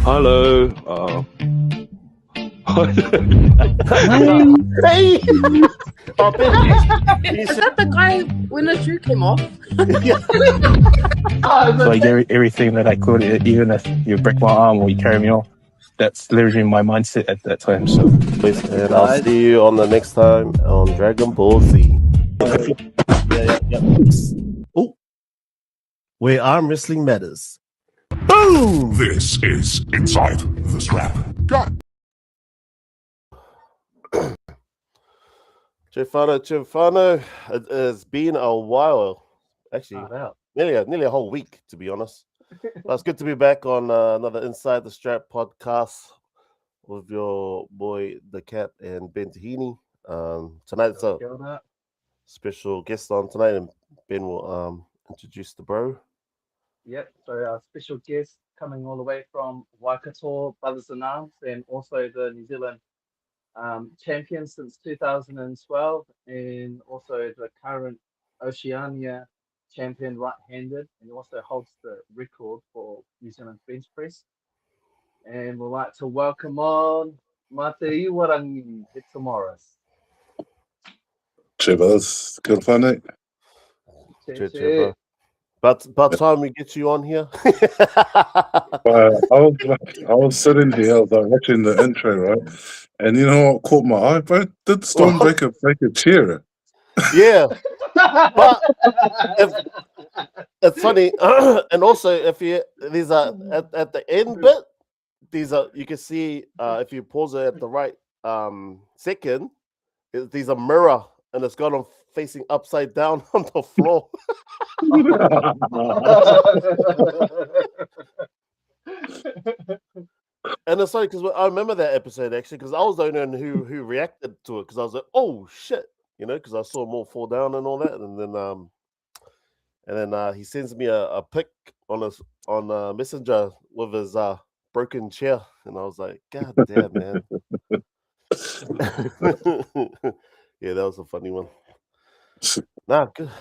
Hello. Hey! Oh, Is that the guy when the shoe came off? Like everything that I could, even if you break my arm or you carry me off, that's literally my mindset at that time. So, and I'll see you on the next time on Dragon Ball Z. Oh, where arm wrestling matters. Boom! This is Inside the Strap. Chifano, it has been a while. Actually, nearly a whole week, to be honest. But it's good to be back on another Inside the Strap podcast with your boy, The Cat, and Ben Tahini. Tonight's a special guest on tonight, and Ben will introduce the bro. Yep, so our special guest coming all the way from Waikato Brothers in Arms, and also the New Zealand champion since 2012, and also the current Oceania champion right-handed, and also holds the record for New Zealand bench press. And we'd like to welcome on Mate Iwarangi Hector Morris. Chivas, good fun, mate. Cheers. About time we get you on here. I was sitting here, I was like watching the intro, right? And you know what caught my eye, bro? Did Stormbreaker break a chair? Yeah, but it's funny, and also if you these are at the end bit, these are you can see if you pause it at the right second, these are mirror, and it's got them facing upside down on the floor. And it's funny because I remember that episode actually because I was the only one who reacted to it because I was like, oh shit, you know, because I saw them all fall down and all that, and then he sends me a pic on Messenger with his broken chair, and I was like, God damn, man. Yeah, that was a funny one. Nah, good.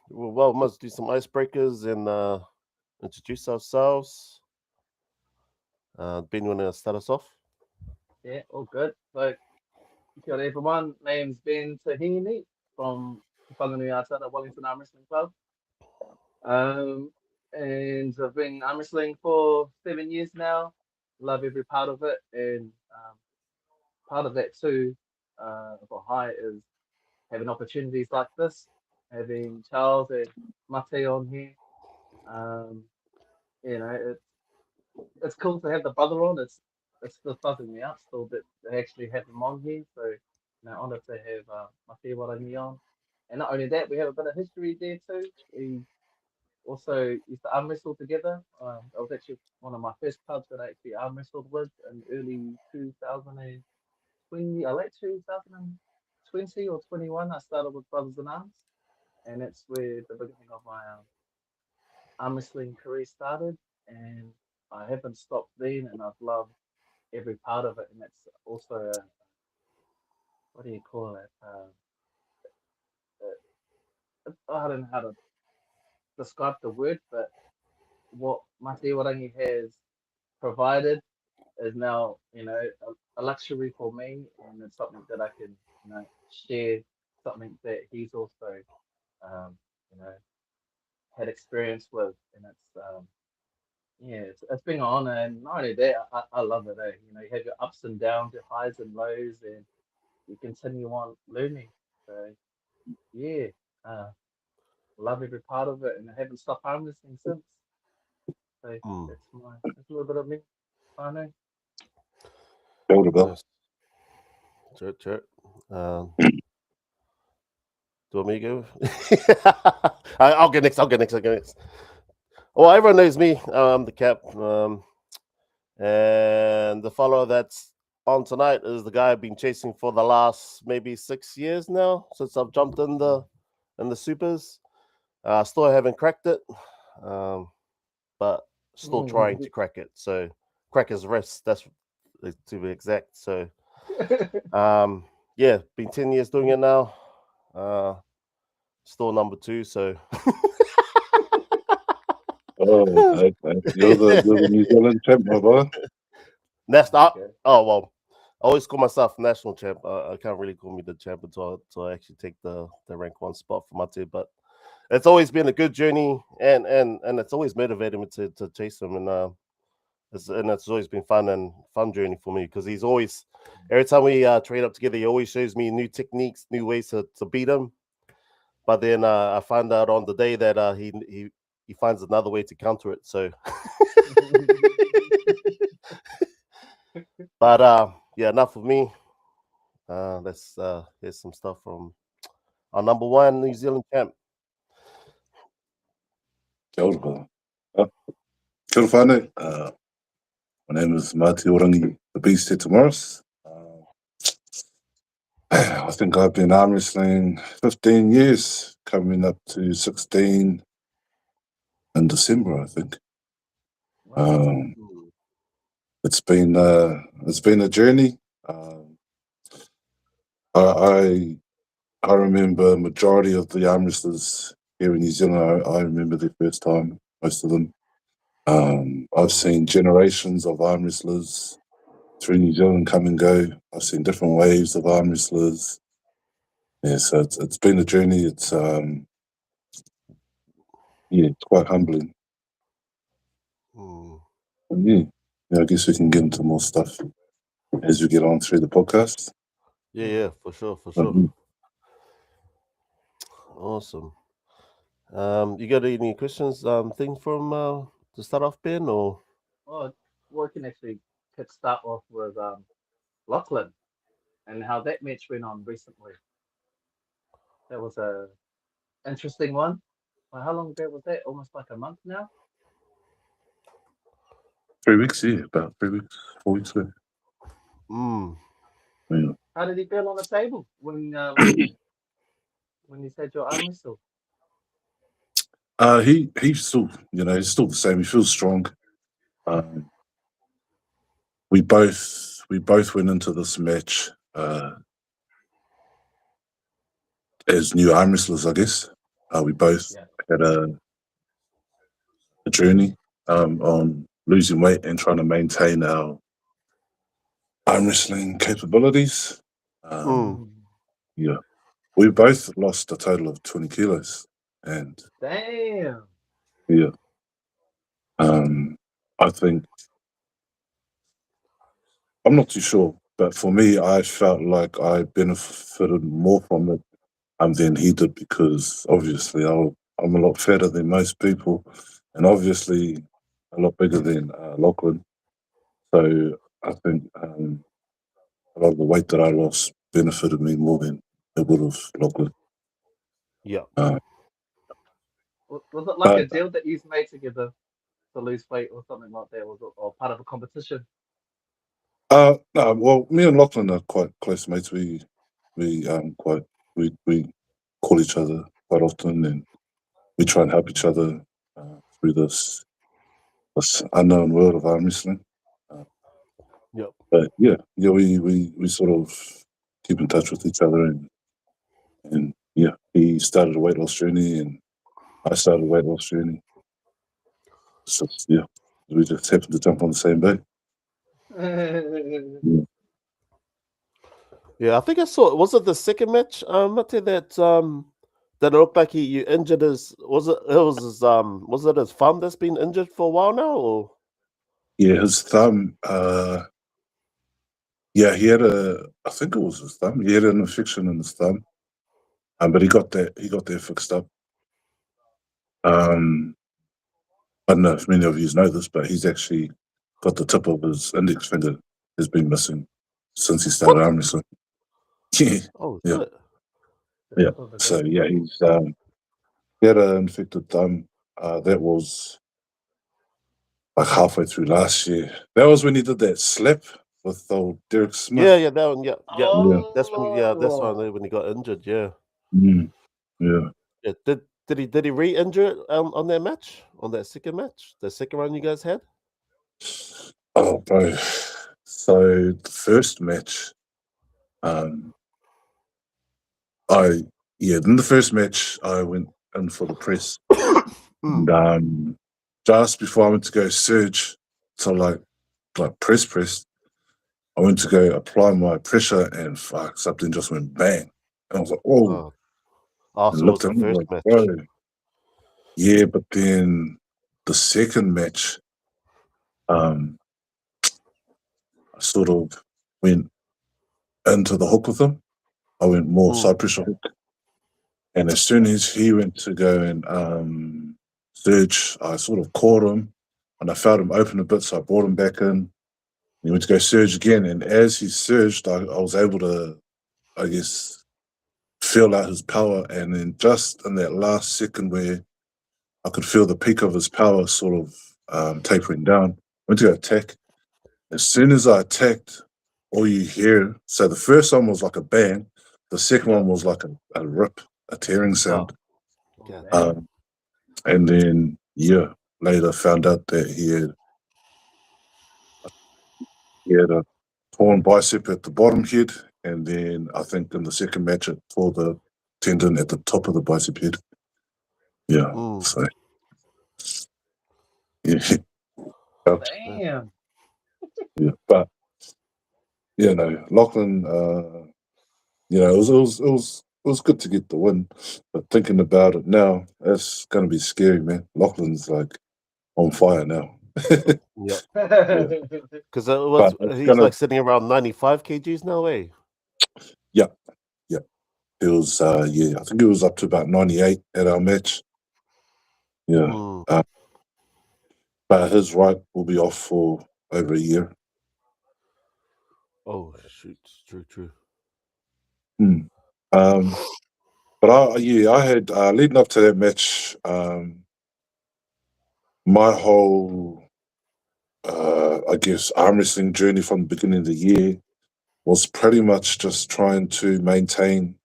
Well, must do some icebreakers and introduce ourselves. Ben, you want to start us off? Yeah, all good. So, kia ora everyone. Name's Ben Tahini from Whanganui-a-Tara at Wellington Arm Wrestling Club. And I've been arm wrestling for 7 years now. Love every part of it, and part of that too, for high is having opportunities like this, having Charles and Mate on here. You know, it's cool to have the brother on. It's still buzzing me out still that they actually have him on here. So, you know, honoured to have Mate Warangi on. And not only that, we have a bit of history there too. We also used to arm wrestle together. That was actually one of my first clubs that I actually arm wrestled with in early 2020, late 2020 or 21. I started with Brothers in Arms, and that's where the beginning of my arm wrestling career started. And I haven't stopped then, and I've loved every part of it. And that's also what do you call it? I don't know how to describe the word, but what Mate Warangi has provided is now, you know, a luxury for me, and it's something that I can, you know, share something that he's also, you know, had experience with, and it's, yeah, it's been an honor, and not only that, I love it. You know, you have your ups and downs, your highs and lows, and you continue on learning. So, yeah, love every part of it, and I haven't stopped arm wrestling since. So that's a little bit of me. I know. Build. Sure. Do you want me to go? I'll get next. Well, everyone knows me. I'm the Cap. And the follower that's on tonight is the guy I've been chasing for the last maybe 6 years now since I've jumped in the supers. Still haven't cracked it, but still trying to crack it. So crack his wrist. That's to be exact. So yeah, been 10 years doing it now. Still number 2. So Oh, okay. You're the New Zealand champ, my boy. National. Okay. Oh well, I always call myself national champ. I can't really call me the champ until I actually take the rank 1 spot for my team. But it's always been a good journey, and it's always motivated me to chase him, and it's always been fun journey for me because he's always every time we train up together, he always shows me new techniques, new ways to beat him. But then I find out on the day that he finds another way to counter it. So. But yeah, enough of me. Let's here's some stuff from our number 1 New Zealand champ. Kia ora. Kia ora whānau. My name is Mati Orangi, the Beast Te Morris. I think I've been arm wrestling 15 years, coming up to 16 in December, I think. It's been a journey. I remember majority of the arm wrestlers here in New Zealand. I remember their first time, most of them. I've seen generations of arm wrestlers through New Zealand come and go. I've seen different waves of arm wrestlers. Yeah, so it's been a journey. It's it's quite humbling. And I guess we can get into more stuff as we get on through the podcast. Yeah, for sure. Awesome. You got any questions? Thing from to start off, Ben, or? Oh, we can actually start off with Lachlan and how that match went on recently. That was a interesting one. Well, how long ago was that? Almost like a month now. 3 weeks, yeah, about 3 weeks, 4 weeks ago. Yeah. How did he feel on the table when you said your arm wrestle? He's still, he's still the same. He feels strong. We both went into this match as new arm wrestlers, I guess. We both had a journey on losing weight and trying to maintain our arm wrestling capabilities. Yeah, we both lost a total of 20 kilos, and damn. Yeah, I think I'm not too sure, but for me, I felt like I benefited more from it than he did because obviously I'm a lot fatter than most people, and obviously a lot bigger than Lachlan. So I think a lot of the weight that I lost benefited me more than it would have Lachlan. Yeah. Was it like a deal that you made together to lose weight or something like that? Was it or part of a competition? No, well, me and Lachlan are quite close mates. We call each other quite often, and we try and help each other through this unknown world of arm wrestling. But yeah, we sort of keep in touch with each other, and yeah, he started a weight loss journey, and I started a weight loss journey. So yeah, we just happened to jump on the same day. Yeah, I think I saw. Was it the second match, Mate, that it looked like you injured his? Was it his thumb that's been injured for a while now, or? Yeah, his thumb. Yeah, he had I think it was his thumb. He had an infection in his thumb, but he got that fixed up. I don't know if many of you know this, but he's actually got the tip of his index finger has been missing since he started arm wrestling. Yeah. Oh, yeah. Yeah. So yeah, he had an infected thumb. That was like halfway through last year. That was when he did that slap with old Derek Smith. Yeah, that one. Yeah. That's when he got injured. Yeah. Yeah. Did he re-injure it on that match, on that second match, the second one you guys had? Oh, bro. So the first match, in the first match I went in for the press, and just before I went to go surge to like press, I went to go apply my pressure and fuck, something just went bang. And I was like, oh, So it was the first match. bro. Yeah, but then the second match, I sort of went into the hook with him. I went more side pressure hook. And as soon as he went to go and surge, I sort of caught him and I felt him open a bit, so I brought him back in. He went to go surge again, and as he surged, I was able to, I guess, feel out his power. And then just in that last second where I could feel the peak of his power sort of tapering down, I went to go attack. As soon as I attacked, all you hear, so the first one was like a bang, the second one was like a rip, a tearing sound. And then, later found out that he had a torn bicep at the bottom head, and then I think in the second match it tore the tendon at the top of the bicep head. So Damn. But Lachlan, it was good to get the win, but thinking about it now, that's gonna be scary, man. Lachlan's like on fire now. Because he's like sitting around 95 kgs now, eh? Yeah. It was I think it was up to about 98 at our match. But his right will be off for over a year. Oh shoot, true. But I had leading up to that match, my whole I guess arm wrestling journey from the beginning of the year was pretty much just trying to maintain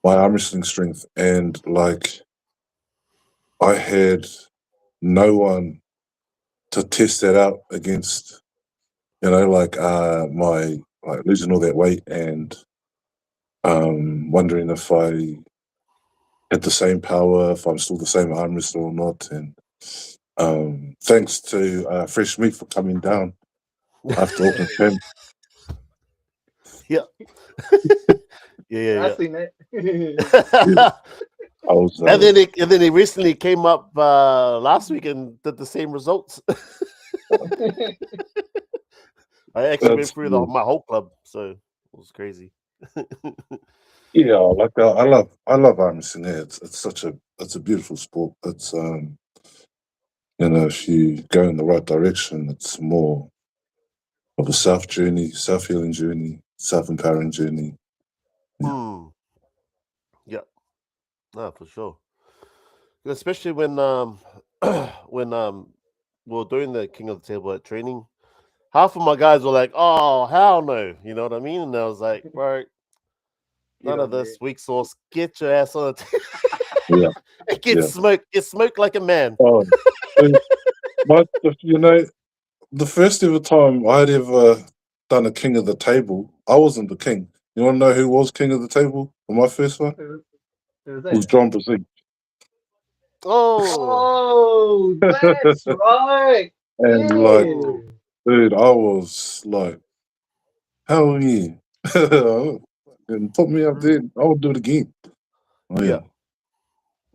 my arm wrestling strength, and like I had no one to test that out against, my losing all that weight and wondering if I had the same power, if I'm still the same arm wrestler or not. And thanks to Fresh Meat for coming down after Auckland Camp. Yeah. I seen that. I was, and then he recently came up last week and did the same results. I actually went through my whole club, so it was crazy. Yeah, I love arm wrestling. Yeah, it's a beautiful sport. It's if you go in the right direction, it's more of a self-healing journey, self-empowering journey. Yeah, no, for sure. Especially when we were doing the King of the Table at training, half of my guys were like, "Oh, hell no," you know what I mean? And I was like, "Bro, none of this weak sauce. Get your ass on the table. Get smoked like a man." Oh, the first ever time I'd ever done a King of the Table, I wasn't the king. You want to know who was King of the Table for my first one? It was John Brazil. Oh, that's right. And dude, I was like, hell yeah. And put me up there, I'll do it again.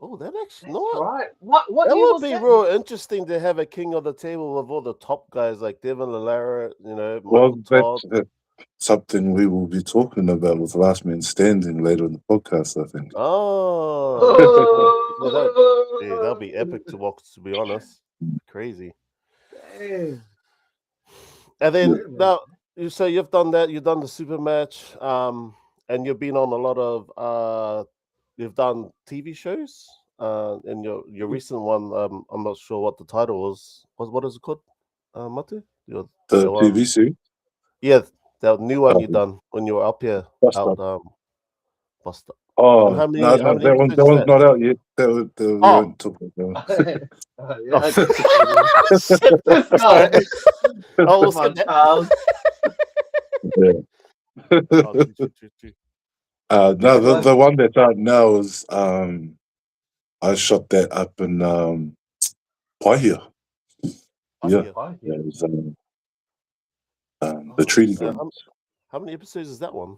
Oh, that actually right. What that would be real interesting to have a King of the Table with all the top guys like Devin Lallara, Michael Todd. That's something we will be talking about with Last Man Standing later in the podcast, I think. That'll be epic to watch, to be honest. Crazy. Dang. And then now you say you've done that, you've done the super match, and you've been on a lot of you've done TV shows. And your recent one, I'm not sure what the title was. What is it called, Matu? The TV series? Yeah, the new one you done when you were up here. Buster. Oh, that one's not out yet. We won't talk about that. The one that's out now is I shot that up in Paihia. Yeah. yeah. 5 Yeah, years. it was the Treaty how, Grounds. how many episodes is that one?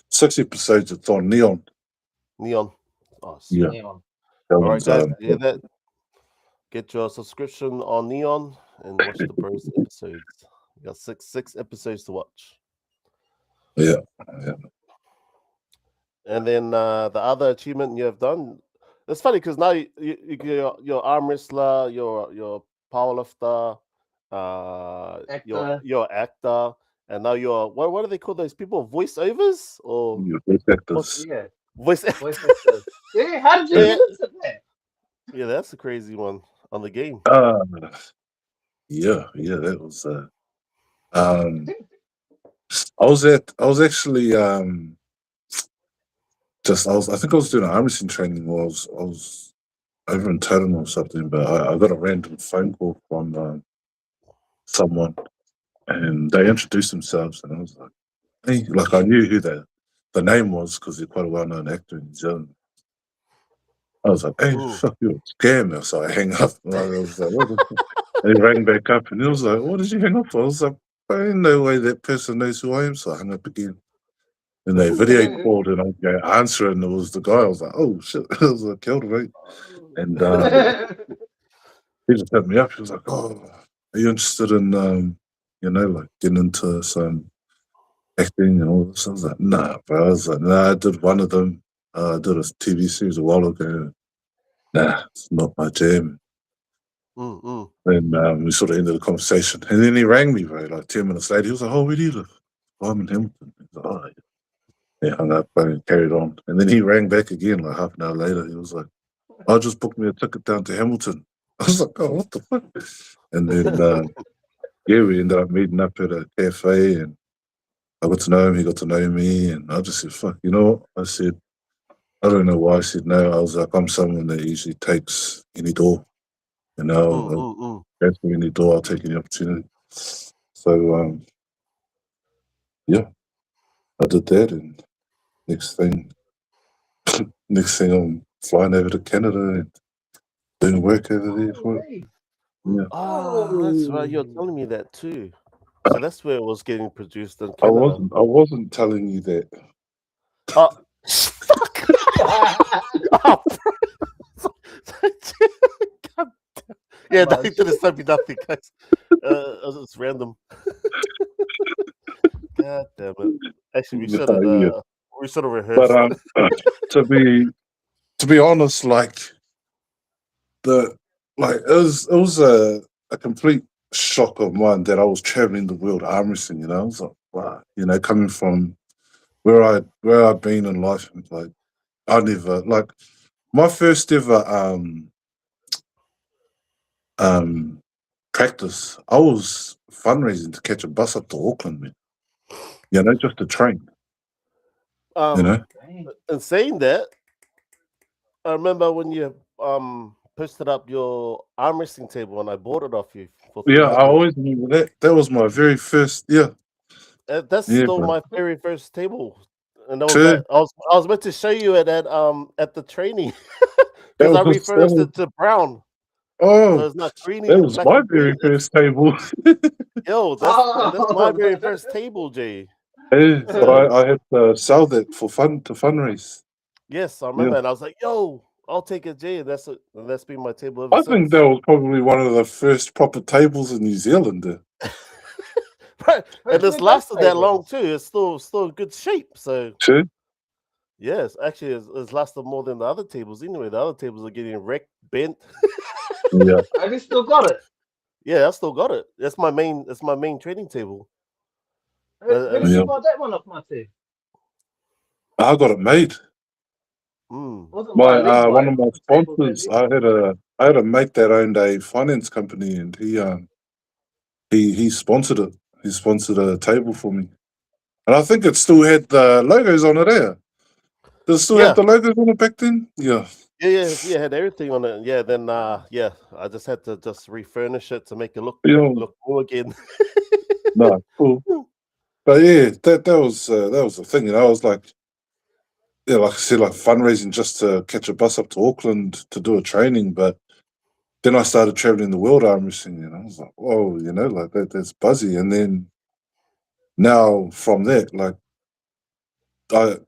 6 episodes. It's on Neon. Neon. Oh, Yeah. Neon. That all right, one's, guys. Yeah, that. Get your subscription on Neon and watch the Bros episodes. You got six episodes to watch. Yeah. And then the other achievement you have done. It's funny because now you're arm wrestler, you're powerlifter, you're actor, and now you're what do they call those people? Voiceovers or Voice actors. Yeah. voice? Voice actors. Yeah, how did you get into that? Yeah, that's a crazy one on the game. Yeah, that was I was actually I think I was doing an arm wrestling training while I was over in Tauranga or something, but I got a random phone call from someone and they introduced themselves and I was like, hey, like I knew who the name was because they're quite a well-known actor in New Zealand. I was like, hey, fuck you, it's scam. So I hang up. And I was like, what the fuck? And he rang back up and he was like, what did you hang up for? I was like, ain't no way that person knows who I am. So I hung up again. And they video called and I go answer and it was the guy. I was like, oh shit. I was like, killed mate. And he just hit me up. He was like, oh, are you interested in like getting into some acting and all this? I was like, nah, bro. I was like, nah, I did one of them. I did a TV series a while ago. Nah, it's not my jam. Then we sort of ended the conversation. And then he rang me, bro, like 10 minutes later. He was like, oh, where do you live? Oh, I'm in Hamilton. He was like, oh, yeah. He hung up and carried on. And then he rang back again like half an hour later. He was like, oh, just booked me a ticket down to Hamilton. I was like, oh, what the fuck? And then, we ended up meeting up at a cafe and I got to know him. He got to know me. And I just said, fuck, you know what? I said, I don't know why I said no. I was like, I'm someone that usually takes any door. You know, go through any door, I'll take any opportunity. So, I did that. And next thing, I'm flying over to Canada and doing work over there for it. Yeah. Oh, that's right. You're telling me that too. So that's where it was getting produced in Canada. I wasn't telling you that. Oh, fuck! Oh, yeah, no, he didn't send me nothing, guys. It's random. God damn it! Actually, we should have rehearsed. But to be honest, it was a complete shock of mine that I was traveling the world arm wrestling. You know, I was like, wow. You know, coming from where I'd been in life, like I never my first ever practice. I was fundraising to catch a bus up to Auckland, man. You know, just to train. You know, and saying that, I remember when you posted up your arm wrestling table and I bought it off you. I always remember that. That was my very first. That's still my very first table. And I was meant to show you it at the training because I refurbished it to brown. Oh, so it's not green. That was my very first table. Yo, that's my very first table, Jay. Hey, but I had to sell that for fundraise. Yes, I remember, and I was like, "Yo, I'll take it, Jay." And that's been my table. I think that was probably one of the first proper tables in New Zealand. Right, and it's lasted that long too. It's still in good shape. So true. Yes, actually, it's lasted more than the other tables. Anyway, the other tables are getting wrecked, bent. Yeah, have you still got it? Yeah, I still got it. That's my main. That's my main training table. Where did you buy that one off, Mate? I got it made. My one of my sponsors, I had a mate that owned a finance company, and he sponsored it. He sponsored a table for me, and I think it still had the logos on it. Did it still have the logos on it back then? Yeah. Yeah, had everything on it. Yeah, then I just had to refurnish it to make it look cool again. No, cool. But yeah, that was the thing. You know, I was like, like I said, like fundraising just to catch a bus up to Auckland to do a training. But then I started traveling the world arm wrestling, and I was like, whoa, like that's buzzy. And then now from that, like, I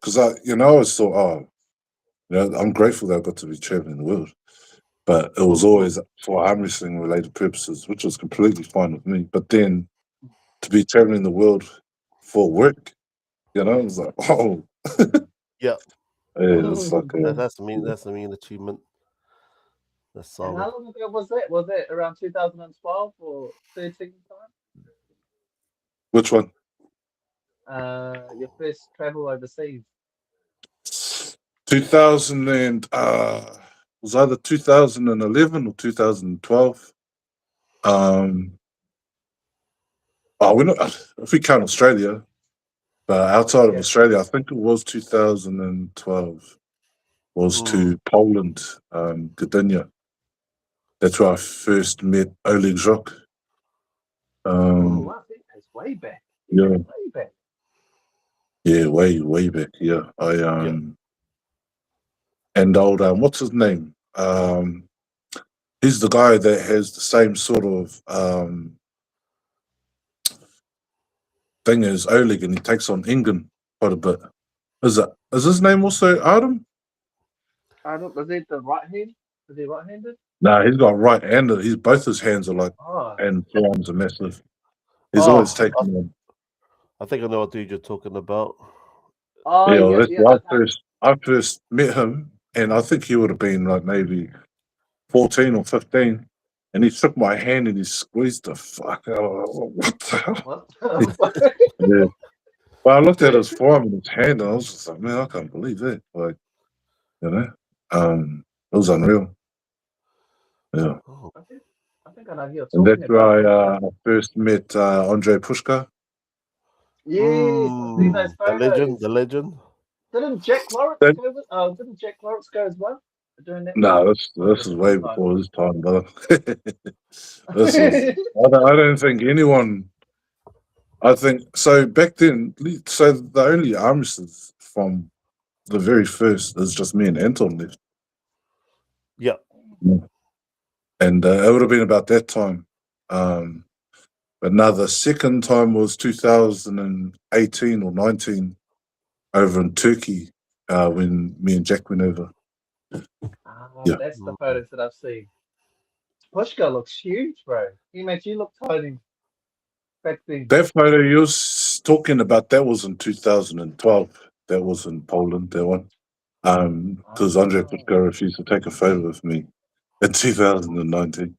always thought, I'm grateful that I got to be traveling the world, but it was always for arm wrestling related purposes, which was completely fine with me. But then to be traveling the world for work, it was like, oh, Yeah. it's like That's the main achievement. That's And solid. how long ago was it? Was it around 2012 or 13 time? which one? Your first travel overseas. 2000 and was either 2011 or 2012. We're not, if we count Australia, but outside of Australia, I think it was 2012. Was to Poland, Gdynia. That's where I first met Oleg Zhok. I think it's way back. Yeah. Way back. Yeah, way back. Yeah, and old what's his name? He's the guy that has the same sort of thing as Oleg, and he takes on Ingen quite a bit. Is his name also Adam? Adam, was it the right hand? Is he right-handed? No, he's got right-handed. Both his hands are like, and forearms are massive. He's always taking them. I think I know what dude you're talking about. I first met him, and I think he would have been like maybe 14 or 15, and he took my hand and he squeezed the fuck out of it. What the hell? What? Yeah. But I looked at his forearm and his hand, and I was just like, man, I can't believe that. Like, it was unreal. Yeah. I think I know who you're And talking that's about. where I first met Andrei Pushka. Yes, I've seen those photos. The legend. Didn't Jack Lawrence go as well? Doing that? No, this is way before his time, brother. I don't think anyone. I think so. Back then, so the only arm wrestlers from the very first is just me and Anton left. Yeah. And it would have been about that time. But now the second time was 2018 or 19 over in Turkey when me and Jack went over. That's the photos that I've seen. Pushka looks huge, bro. He makes you look tiny. Back then. That photo you're talking about, that was in 2012. That was in Poland, that one. Because Andrei Pushka refused to take a photo with me in 2019.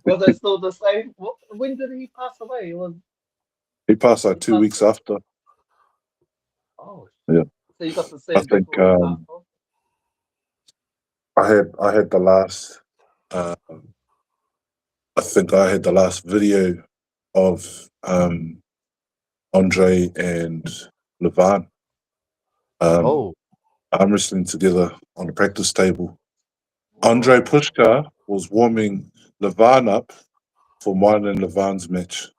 Was it still the same? When did he pass away? He passed like 2 weeks after. Oh, yeah. So you got the same. I think I had the last. I think I had the last video of Andre and Levan. I'm wrestling together on the practice table. Andrei Pushka was warming Levan up for mine and Levan's match.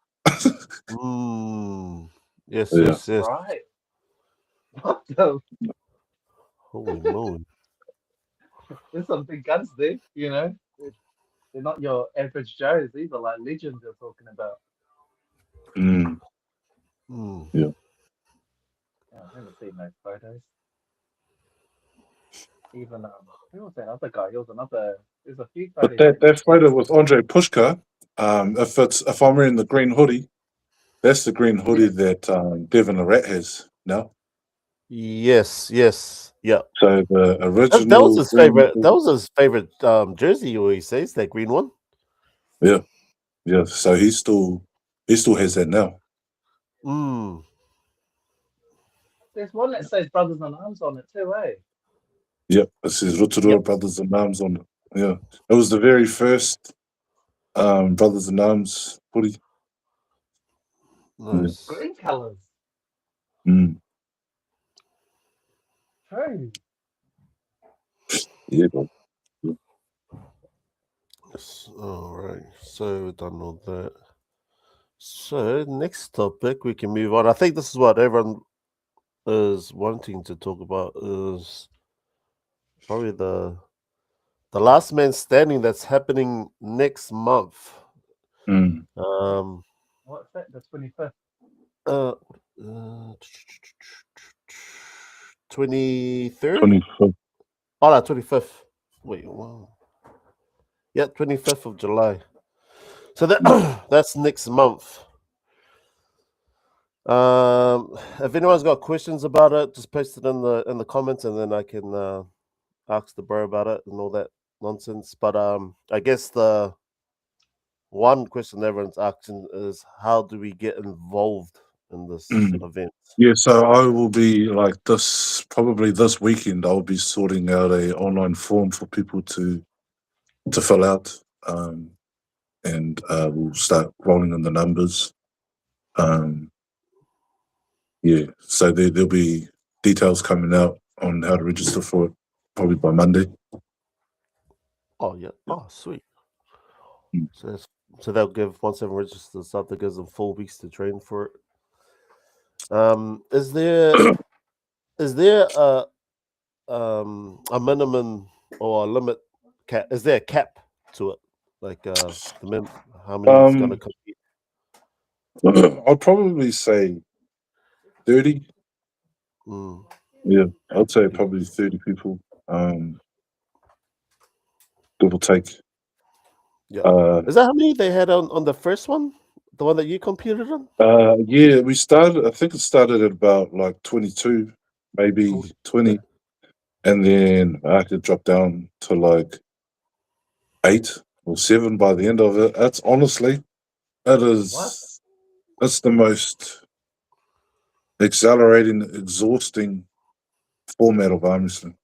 Yes. Right. What the? Holy moly. There's some big guns there, They're not your average Joes. These are like legends you're talking about. Yeah. I've never seen those photos. Even who was that other guy? There's a few photos. But that photo with Andrei Pushka, if I'm wearing the green hoodie, that's the green hoodie that Devin Larat has now. Yes. Yeah. So the original that was his favorite. That was his favorite jersey. He always says that green one. Yeah. So he still has that now. There's one that says Brothers in Arms on it too, eh? Yep, it says Rotorua Brothers in Arms on it. Yeah, it was the very first Brothers in Arms hoodie. Nice. Green colours. True. Yeah. Yes. All right. So we've done all that. So next topic, we can move on. I think this is what everyone is wanting to talk about is probably the last man standing that's happening next month. Mm. What's that? The 25th. 23rd? 25th. Oh, no, 25th. Wait, wow. Yeah, 25th of July. So that that's next month. If anyone's got questions about it, just post it in the comments, and then I can ask the bro about it and all that nonsense. But I guess the one question everyone's asking is, how do we get involved in this event? Yeah, so I will be like probably this weekend. I'll be sorting out a online form for people to fill out, and we'll start rolling in the numbers. Yeah, so there'll be details coming out on how to register for it probably by Monday. Oh yeah. Oh sweet. Mm. So they'll give, once everyone registers up, that gives them 4 weeks to train for it. Is there a minimum or a limit cap? Is there a cap to it? Like how many is going to compete? I'd probably say 30. Mm. Yeah, I'd say probably 30 people. Give or take. Yeah. Is that how many they had on the first one? The one that you competed on? Yeah, we started. I think it started at about like 22, maybe 20, and then I could drop down to like 8 or 7 by the end of it. That's honestly, that's the most exhilarating, exhausting format of arm wrestling.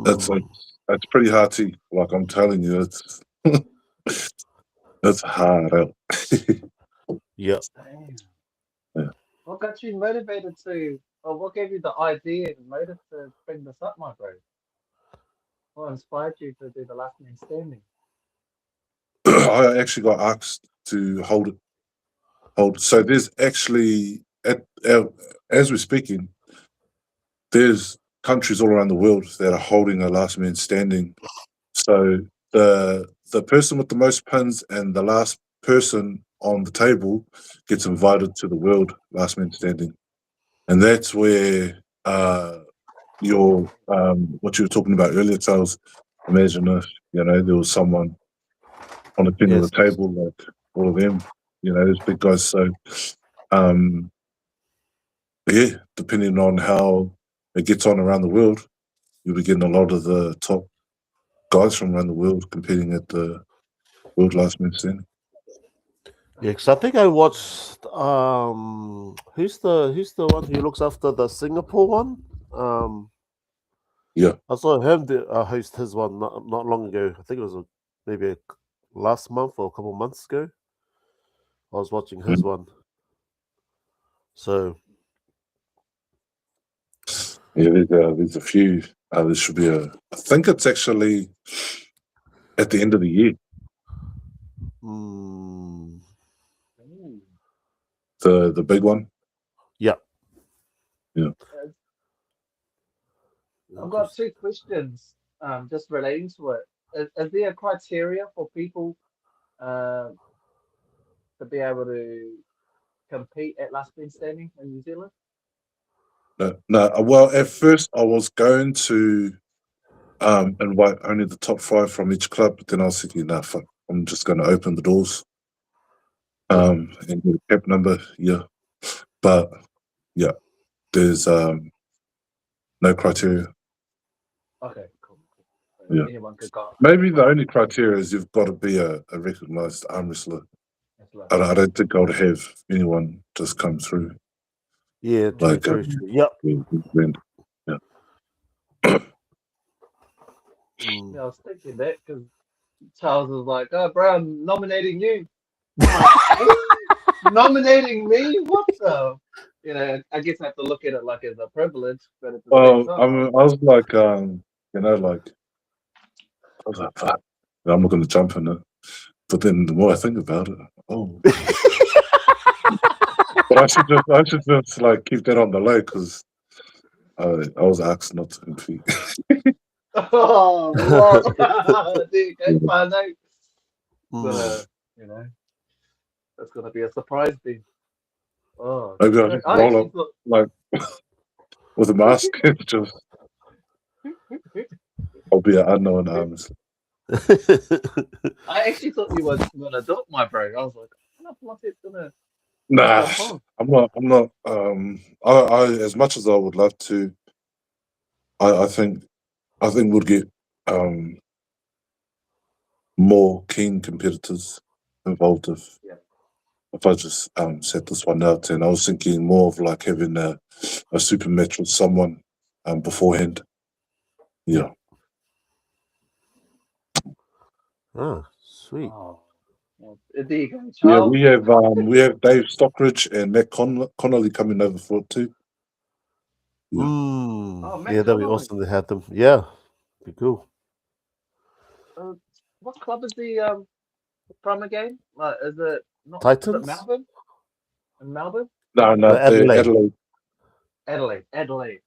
That's pretty hard to, like, I'm telling you, that's hard out. Yeah. Yeah. What got you motivated to, or what gave you the idea and motive to bring this up, my bro? What inspired you to do the last man standing? I actually got asked to hold it. So there's actually, as we're speaking, there's countries all around the world that are holding a last man standing. So the person with the most pins and the last person on the table gets invited to the world last man standing, and that's where your what you were talking about earlier, Charles. Imagine if there was someone on the end of the table like all of them, those big guys. So yeah, depending on how it gets on around the world, you'll be getting a lot of the top guys from around the world competing at the World Last Man Standing. Yeah, because I think I watched who's the one who looks after the Singapore one? Yeah, I saw him host his one not long ago. I think it was maybe last month or a couple of months ago. I was watching his one. So yeah, there's a few. There should be I think it's actually at the end of the year. The big one. Yeah. Yeah. I've got 2 questions just relating to it. Is there a criteria for people to be able to compete at last man standing in New Zealand? No. Well, at first I was going to invite only the top 5 from each club, but then I was thinking, nah, fuck, I'm just going to open the doors and get a cap number. Yeah, but yeah, there's no criteria. Okay, cool. Yeah. Anyone could go. Maybe the only criteria is you've got to be a recognized arm wrestler. I don't think I would have anyone just come through. Yeah, like true. Yep. Yeah. Yeah, I was thinking that because Charles was like, "Oh, bro, I'm nominating you." Nominating me? What the? I guess I have to look at it like as a privilege, but at the same time, I was like, like, I was like, fuck, I'm not going to jump in it. But then the more I think about it, but I should just like keep that on the low because I was asked not to compete. Oh, what? There you go, Fane. Mm. You know, that's gonna be a surprise thing. Oh, I got I roll actually up thought. like with a mask. Just I'll be an unknown arms. I actually thought you were gonna do it, my bro. I was like, I'm not gonna Nah, jump on. I'm not. I'm not. I as much as I would love to, I think we'll get more keen competitors involved Yeah. if I just set this one out. And I was thinking more of like having a super match with someone beforehand. Yeah. Oh, sweet. Oh, well, there you go, Yeah, Charles. we have Dave Stockridge and Matt Connolly coming over for it too. Yeah. Oh, Matt Yeah, that'd be Connolly. awesome to have them. Yeah, be cool. What club is the from again? Is it not? Is Titans? it Melbourne? In Melbourne? No, The Adelaide. Adelaide.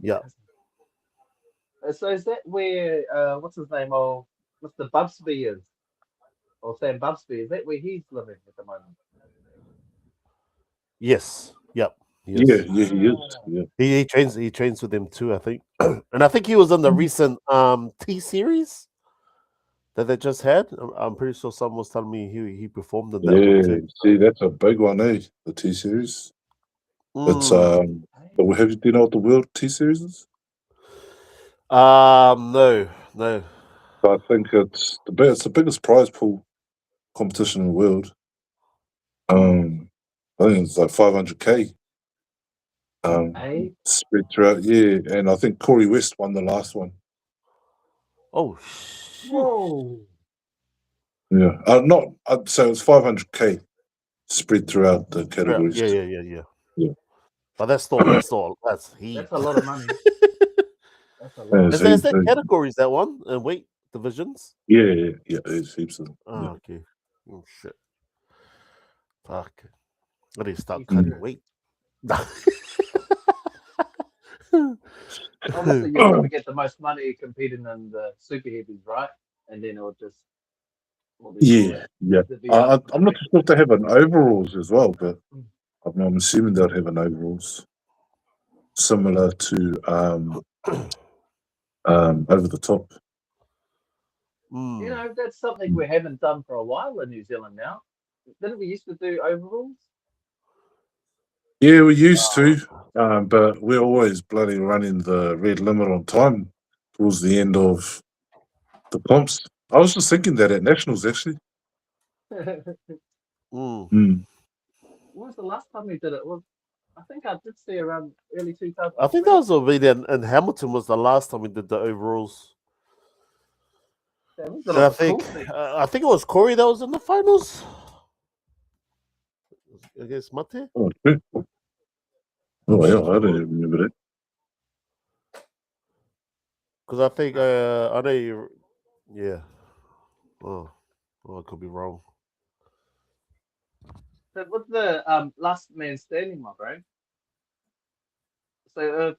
Yeah. So is that where what's his name? Oh, Mr. Bubsby is, or Sam Bubsby? Is that where he's living at the moment? Yes. Yep. Yeah, Yes. he is. Yeah. He trains with them too, I think. And I think he was in the recent T series that they just had. I'm pretty sure someone was telling me he performed in that one Yeah, too. see, that's a big one, eh? The T series. It's do you know what the World T series is? No. I think it's the biggest prize pool competition in the world. I think it's like 500K. Hey, Spread throughout, yeah, and I think Corey West won the last one. Oh, whoa! Yeah, so it's 500K spread throughout the categories. Yeah. But that's heat. That's a lot of money. That's a lot. Yeah, Is that categories that one and weight divisions? Yeah, it's heaps of them. Oh, Yeah. okay. Oh shit. Fuck. I need to start cutting weight. Obviously, you're going to get the most money competing in the super heavies, right? And then it'll just. Yeah. I'm not sure if they have an overalls as well, but I'm assuming they'll have an overalls similar to over the top. You know, that's something we haven't done for a while in New Zealand now. Didn't we used to do overalls? Yeah, we used to, but we're always bloody running the red limit on time towards the end of the comps. I was just thinking that at Nationals, actually. When was the last time we did it? Well, I think I did see around early 2000. I think that was already in Hamilton was the last time we did the overalls. And I think it was Corey that was in the finals against Mate. Oh, yeah, I don't even remember that. Because I think I know you. Yeah. Oh, I could be wrong. So what's the last man standing, my bro? So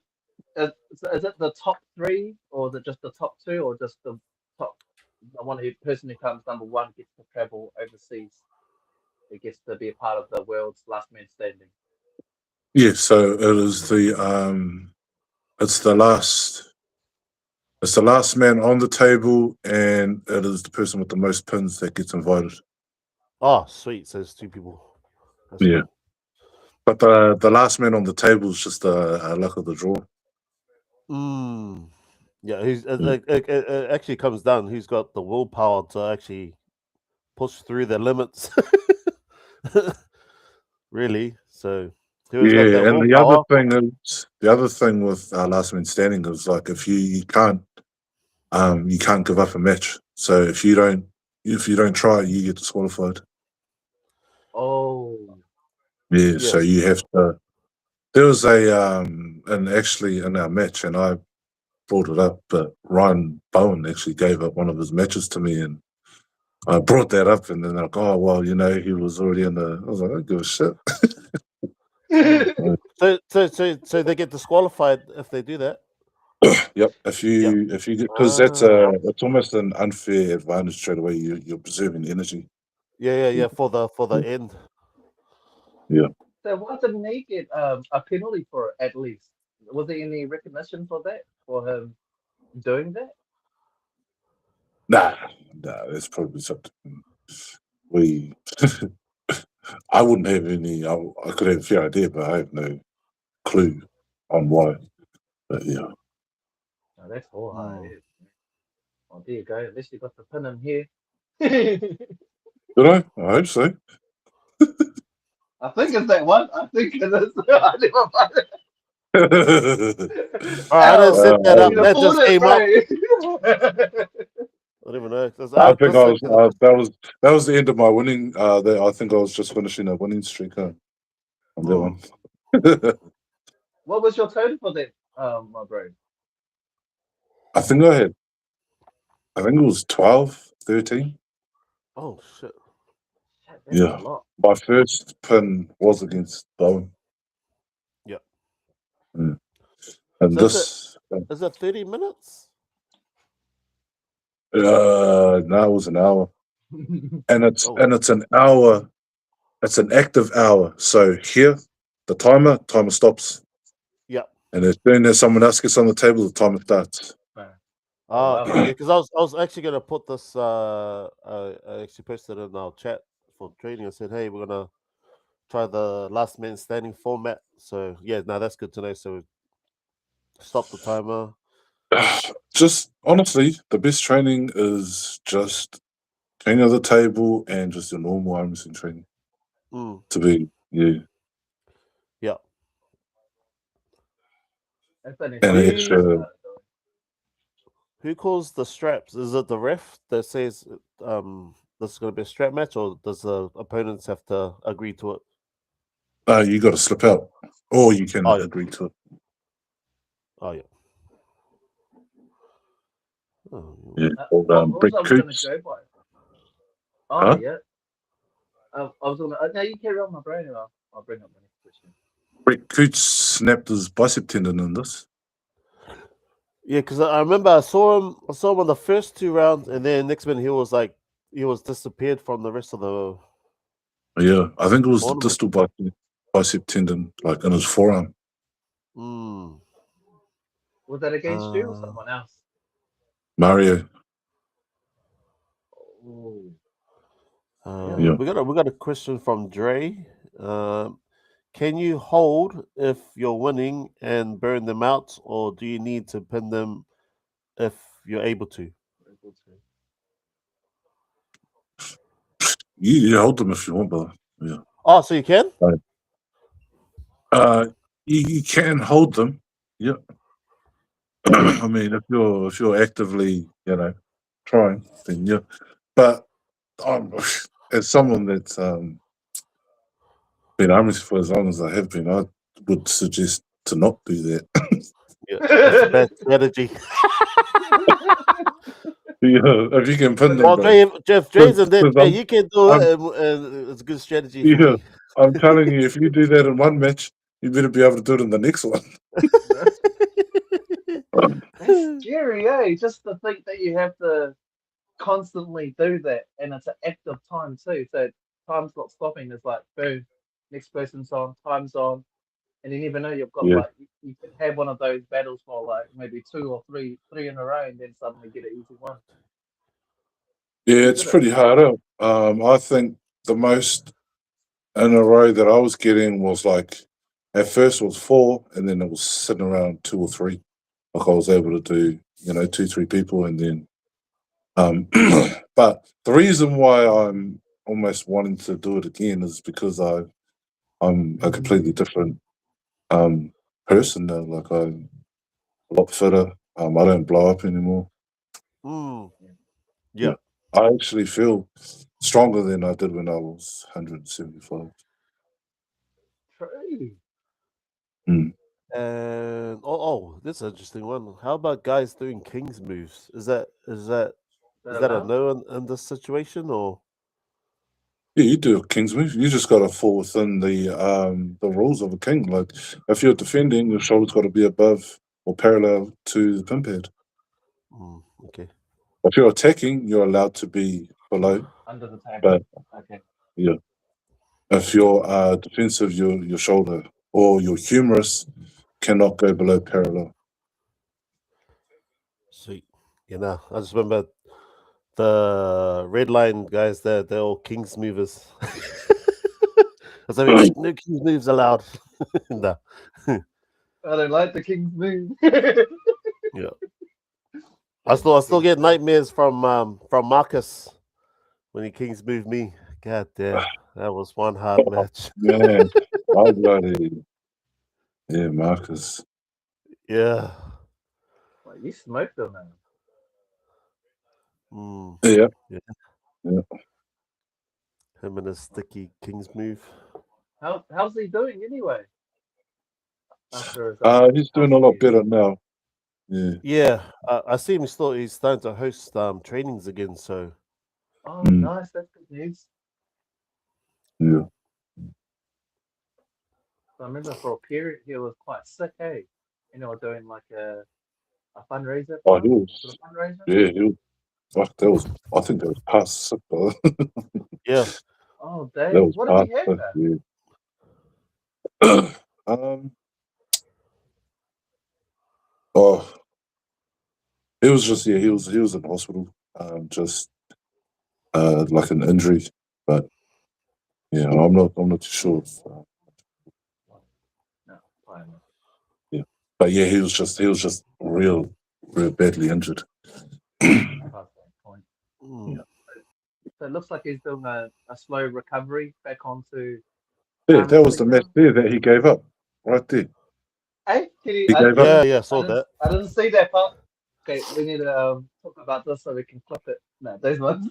is it the top three, or is it just the top two, or just the person who comes number one gets to travel overseas? It gets to be a part of the world's last man standing. Yeah, so it is it's the last man on the table, and it is the person with the most pins that gets invited. Oh, sweet. So it's two people. That's Yeah. cool. But the last man on the table is just a luck of the draw. Yeah, it actually comes down who's got the willpower to actually push through the limits. Really. So yeah, and the other thing with last man standing is like if you can't give up a match. So if you don't try, you get disqualified. Oh. Yeah, so you have to. There was and actually in our match, and I brought it up, but Ryan Bowen actually gave up one of his matches to me, and I brought that up, and then they're like, oh well, he was already in the. I was like, I don't give a shit. So they get disqualified if they do that. Yep. If you get, because it's almost an unfair advantage straight away. You're preserving energy. Yeah. For the end. So why didn't he get a penalty for it at least? Was there any recognition for that, for him doing that? Nah, that's probably something we. I wouldn't have any. I could have a fair idea, but I have no clue on why. But yeah, No, that's all Mm. right. Oh, there you go. At least you got the pin in here. did I? I hope so. I think it's that one. I think it is. I never find it. All right, I didn't set that up. You That just afford it, came up. bro. I don't even know. 'Cause I think I was. just- That was the end of my winning. I think I was just finishing a winning streak on that one. What was your total for that, my bro? I think it was 12, 13. Oh shit! Shit, that's Yeah. a lot. My first pin was against Bowen. Yep. Mm. And So this, Is it 30 minutes? no, it was an hour, and it's Oh. an hour. It's an active hour. So here, the timer stops. Yep. And as soon as someone else gets on the table, the timer starts. wow. Yeah, because I was actually gonna put this. I actually posted it in our chat for training. I said, "Hey, we're gonna try the last man standing format." So yeah, no, that's good to know. So stop the timer. Just honestly, the best training is just training at the table and just your normal arm wrestling training. Mm. To be, yeah. That's only And five extra- minutes, Who calls the straps? Is it the ref that says this is gonna be a strap match, or does the opponents have to agree to it? You got to slip out, or you can Oh, yeah. agree to it. Oh yeah. Oh, Yeah. What was Brick I was gonna Coots. go by? Oh Huh? yeah. I was gonna. No, you carry on, my brain. I'll bring up my next question. Brick Coots snapped his bicep tendon in this. Yeah, because I remember I saw him on the first 2 rounds, and then next minute he was disappeared from the rest of the. Yeah, I think it was the Tournament. distal bicep tendon, like in his forearm. Mm. Was that against you or someone else? Mario. Oh, Yeah. We got a question from Dre. Can you hold if you're winning and burn them out, or do you need to pin them if you're able to? You hold them if you want, brother. Yeah. Oh, so you can? You can hold them. Yeah. I mean, if you're actively, trying, then yeah. But as someone that's been army for as long as I have been, I would suggest to not do that. Yeah, that's a bad strategy. Yeah, if you can pin them. Well, Jeff Dre's in that. Because You can do it, and it's a good strategy. For Yeah. me. I'm telling you, if you do that in one match, you better be able to do it in the next one. That's scary, eh? Just to think that you have to constantly do that, and it's an active time too. So time's not stopping. It's like boom, next person's on, time's on, and you never know. You've got Yeah. like you could have one of those battles for like maybe 2 or 3 in a row, and then suddenly get an easy one. Yeah, it's pretty hard out. I think the most in a row that I was getting was like at first it was 4, and then it was sitting around 2 or 3. Like I was able to do, 2, 3 people, and then. But the reason why I'm almost wanting to do it again is because I'm a completely different person now. Like I'm a lot fitter. I don't blow up anymore. Mm. Yeah. I actually feel stronger than I did when I was 175. True. And this is an interesting one. How about guys doing King's moves? Is that a no in this situation, or? Yeah, you do a king's move. You just got to fall within the rules of a king. Like if you're defending, your shoulder's got to be above or parallel to the pin pad. Okay. If you're attacking, you're allowed to be below. Under the table. But Okay. yeah, if you're defensive, your shoulder or your humerus cannot go below parallel. Sweet. You know, I just remember the red line guys. They're all kings movers. So no kings moves allowed. No. I don't like the king's move. Yeah. I still get nightmares from Marcus when he kings moved me. God damn, that was one hard match. Man, I bloody yeah, Marcus. Yeah. Well, you smoked him, man. Yeah. Him and his sticky kings move. How's he doing anyway? After He's doing a lot better now. Yeah. Yeah, I see him. He's starting to host trainings again. So. Oh, nice. That's good news. Yeah. I remember for a period he was quite sick, hey? You know, doing like a fundraiser. Oh, he was. A fundraiser? Yeah, he was. Fuck, that was. I think that was past sick, bro. Yeah. Oh, Dave. That was What past did he have? sick, yeah. Oh, it was just he was in hospital. Just like an injury, but yeah, I'm not too sure. No, fine. Yeah, but yeah, he was just real badly injured. Yeah. So it looks like he's doing a slow recovery back onto. Yeah, that was the match there that he gave up right there. Hey, can you? He gave up. Yeah, saw that. I didn't see that part. Okay, we need to talk about this so we can clip it. No, there's one.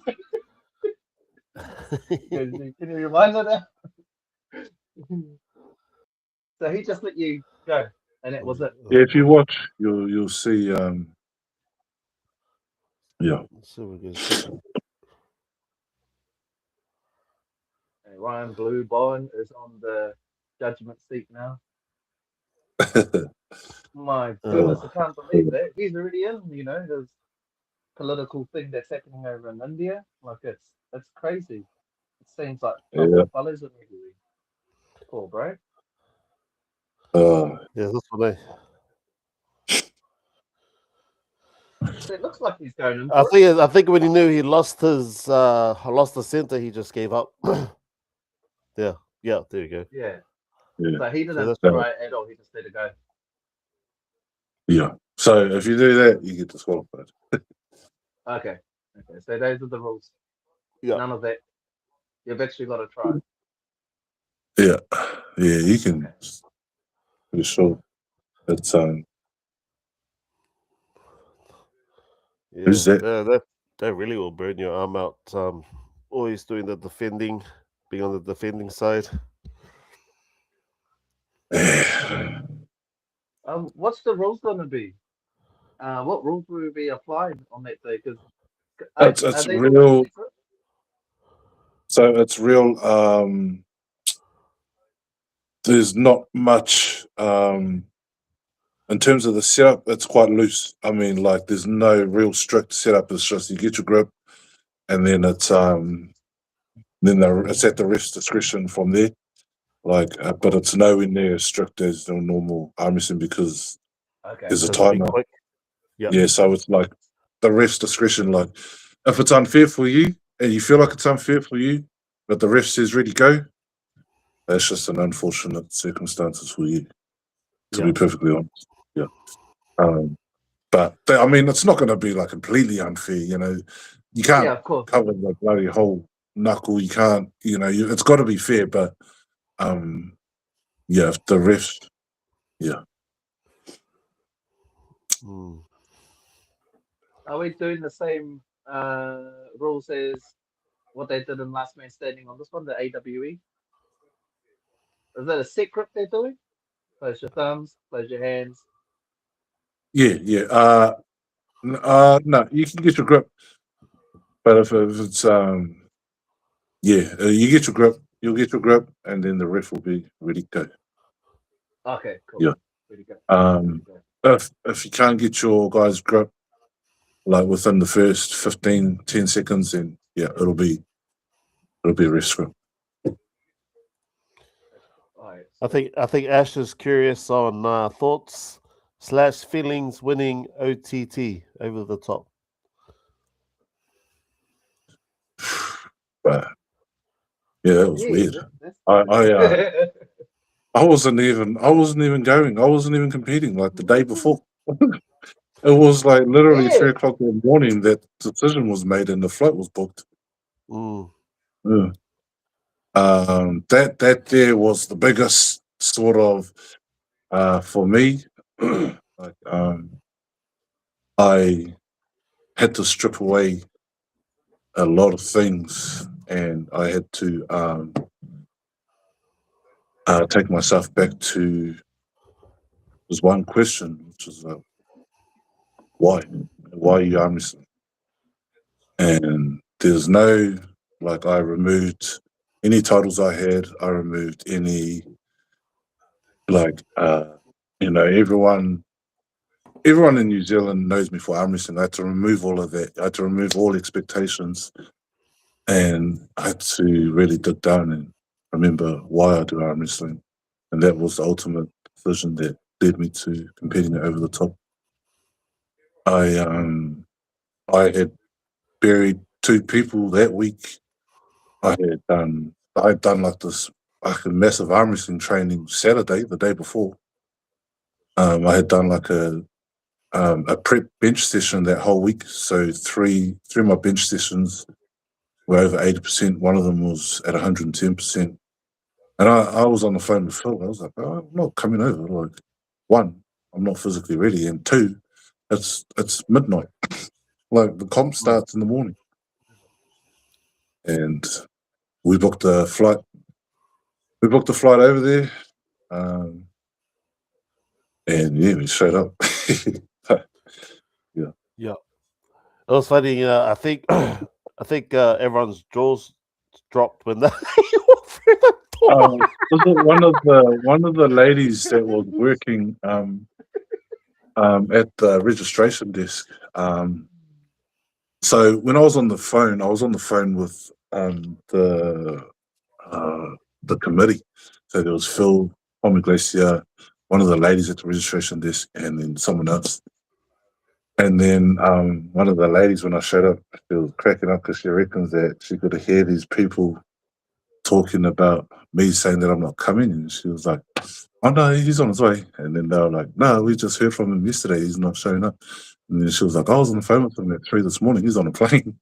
Can you remind me that? So he just let you go, and that was it. Yeah, if you watch, you'll see. Yeah. Ryan Blue Bowen is on the judgment seat now. My goodness, I can't believe that. He's already in, you know, this political thing that's happening over in India. Like, it's crazy. It seems like fellas immediately. Poor bro. Yeah, that's what So it looks like he's going in. I think when he knew he lost the center, he just gave up. Yeah, there you go. Yeah. Yeah. So he didn't try at all. He just let it go. Yeah. So if you do that, you get disqualified. Okay. So those are the rules. Yeah. None of that. You've actually got to try. Yeah. Yeah, you can. For sure. It's Yeah, who's that? That really will burn your arm out. Always doing the defending, being on the defending side. What's the rules going to be? What rules will we be applying on that day? Because it's real. So it's real. There's not much in terms of the setup. It's quite loose. I mean, like there's no real strict setup. It's just you get your grip, and then it's it's at the ref's discretion from there. Like, but it's nowhere near as strict as the normal arm wrestling because there's a timer. Yeah, so it's like the ref's discretion. Like, if it's unfair for you and you feel like it's unfair for you, but the ref says ready go, that's just an unfortunate circumstances for you. To be perfectly honest, yeah. But I mean, it's not going to be like completely unfair. You know, you can't cover the bloody whole knuckle. You can't. You know, it's got to be fair. But yeah, if the refs, yeah. Are we doing the same rules as what they did in Last Man Standing on this one, the AWE? Is that a set grip they're doing? Close your thumbs, close your hands. Yeah. No, you can get your grip, but if it's you get your grip, you'll get your grip, and then the ref will be ready to go. Okay, cool. Yeah. Ready to go. if you can't get your guys' grip like within the first 10 seconds, then yeah, it'll be a ref scrum. Alright, I think Ash is curious on thoughts / feelings winning OTT over the top. But yeah, that was yeah, weird. that's I wasn't even going. I wasn't even competing like the day before. It was like literally Yeah. 3:00 in the morning that decision was made and the flight was booked. Mm. Yeah. That there was the biggest sort of for me. Like I had to strip away a lot of things, and I had to take myself back to there's one question, which is why are you arm wrestling? And there's no like I removed any titles I had. I removed any like everyone in New Zealand knows me for arm wrestling. I had to remove all of that. I had to remove all expectations, and I had to really dig down and remember why I do arm wrestling, and that was the ultimate decision that led me to competing over the top. I had buried 2 people that week. I'd done like this like a massive arm wrestling training Saturday, the day before. I had done like a prep bench session that whole week. So three of my bench sessions were over 80%. One of them was at 110%. And I was on the phone with Phil. I was like, oh, I'm not coming over. Like, 1, I'm not physically ready, and 2, it's midnight. Like the comp starts in the morning. And we booked a flight. We booked a flight over there. And yeah, we showed up. Yeah, it was funny. I think everyone's jaws dropped when they walked through the door. Was it one of the ladies that was working at the registration desk? So when I was on the phone with the committee. So there was Phil, Tommy Glacier, one of the ladies at the registration desk, and then someone else. And then one of the ladies, when I showed up, she was cracking up because she reckons that she could hear these people talking about me saying that I'm not coming. And she was like, oh, no, he's on his way. And then they were like, no, we just heard from him yesterday. He's not showing up. And then she was like, I was on the phone with him at 3 this morning. He's on a plane.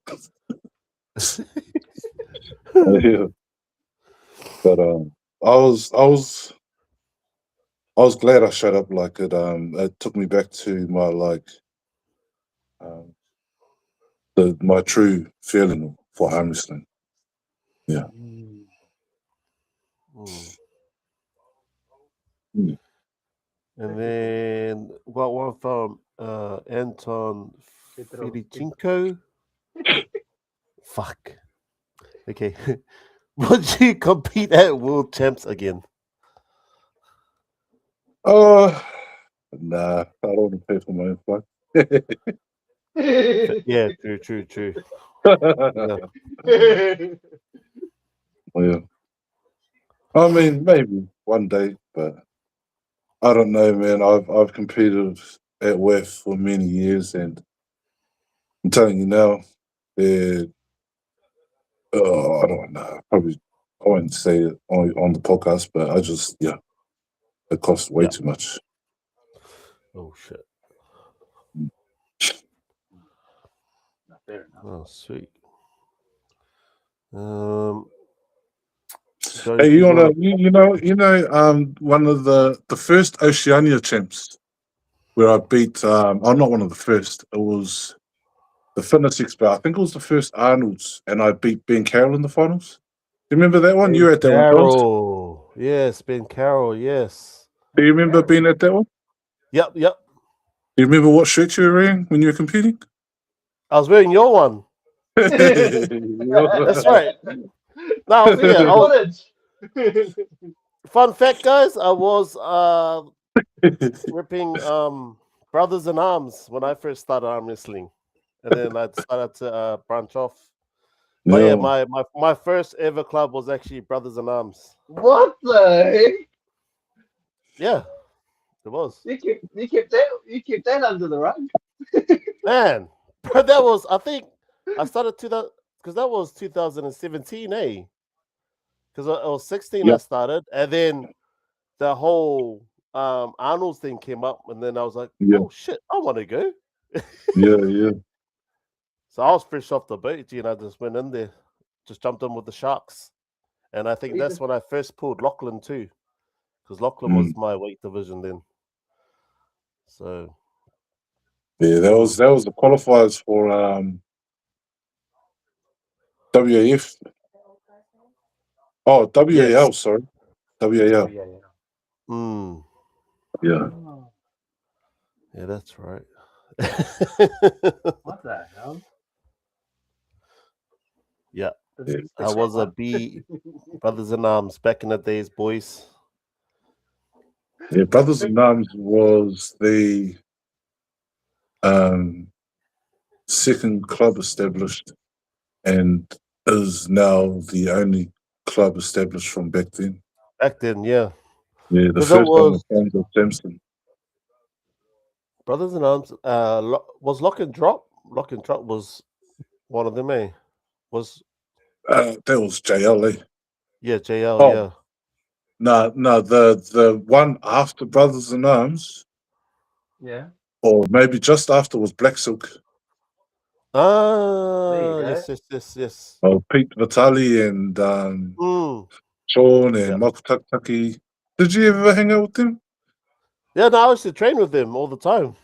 Yeah. But I was glad I showed up. Like it took me back to my my true feeling for arm wrestling. Yeah. And then got one from Anton Firichenko. Fuck. Okay. Would you compete at World Champs again? Nah, I don't want to pay for my own flight. Yeah, true. Yeah. I mean, maybe one day, but I don't know, man. I've competed at WEF for many years, and I'm telling you now, I don't know. Probably I won't say it on the podcast, but it costs way too much. Oh shit. Fair enough. Oh sweet. Hey, you know, one of the first Oceania champs where I beat. I'm not one of the first. It was the Fitness Expo. I think it was the first Arnold's, and I beat Ben Carroll in the finals. Do you remember that one? You were at that one, Charles? Carroll. Yes, Ben Carroll, yes. Do you remember being at that one? Yep. Do you remember what shirt you were wearing when you were competing? I was wearing your one. That's right. No, I was here. Fun fact, guys, I was ripping Brothers in Arms when I first started arm wrestling, and then I decided to branch off. But yeah, my first ever club was actually Brothers in Arms. What the heck? Yeah, it was. You kept that under the rug. Man, but that was, I think I started because that was 2017, eh? Because I was 16, I started, and then the whole Arnold's thing came up, and then I was like, oh shit, I want to go. yeah. So I was fresh off the boat, and I just went in there, just jumped in with the Sharks, and I think that's when I first pulled Lachlan too, because Lachlan was my weight division then. So yeah, that was the qualifiers for WAF. Oh, WAL, yes. sorry, WAL. Yeah. Yeah, that's right. What the hell? Yeah. I was a B Brothers in Arms back in the days, boys. Yeah, Brothers in Arms was the second club established and is now the only club established from back then. Back then, yeah. Yeah, the first one was Sandra Sampson. Brothers in Arms, was Lock and Drop? Lock and Drop was one of them, eh? That was JL, eh? Yeah, JL, yeah. No, the one after Brothers in Arms. Yeah. Or maybe just after was Black Silk. Yes. Oh, Pete Vitali and Sean and Mark Tucky. Did you ever hang out with them? Yeah, no, I used to train with them all the time.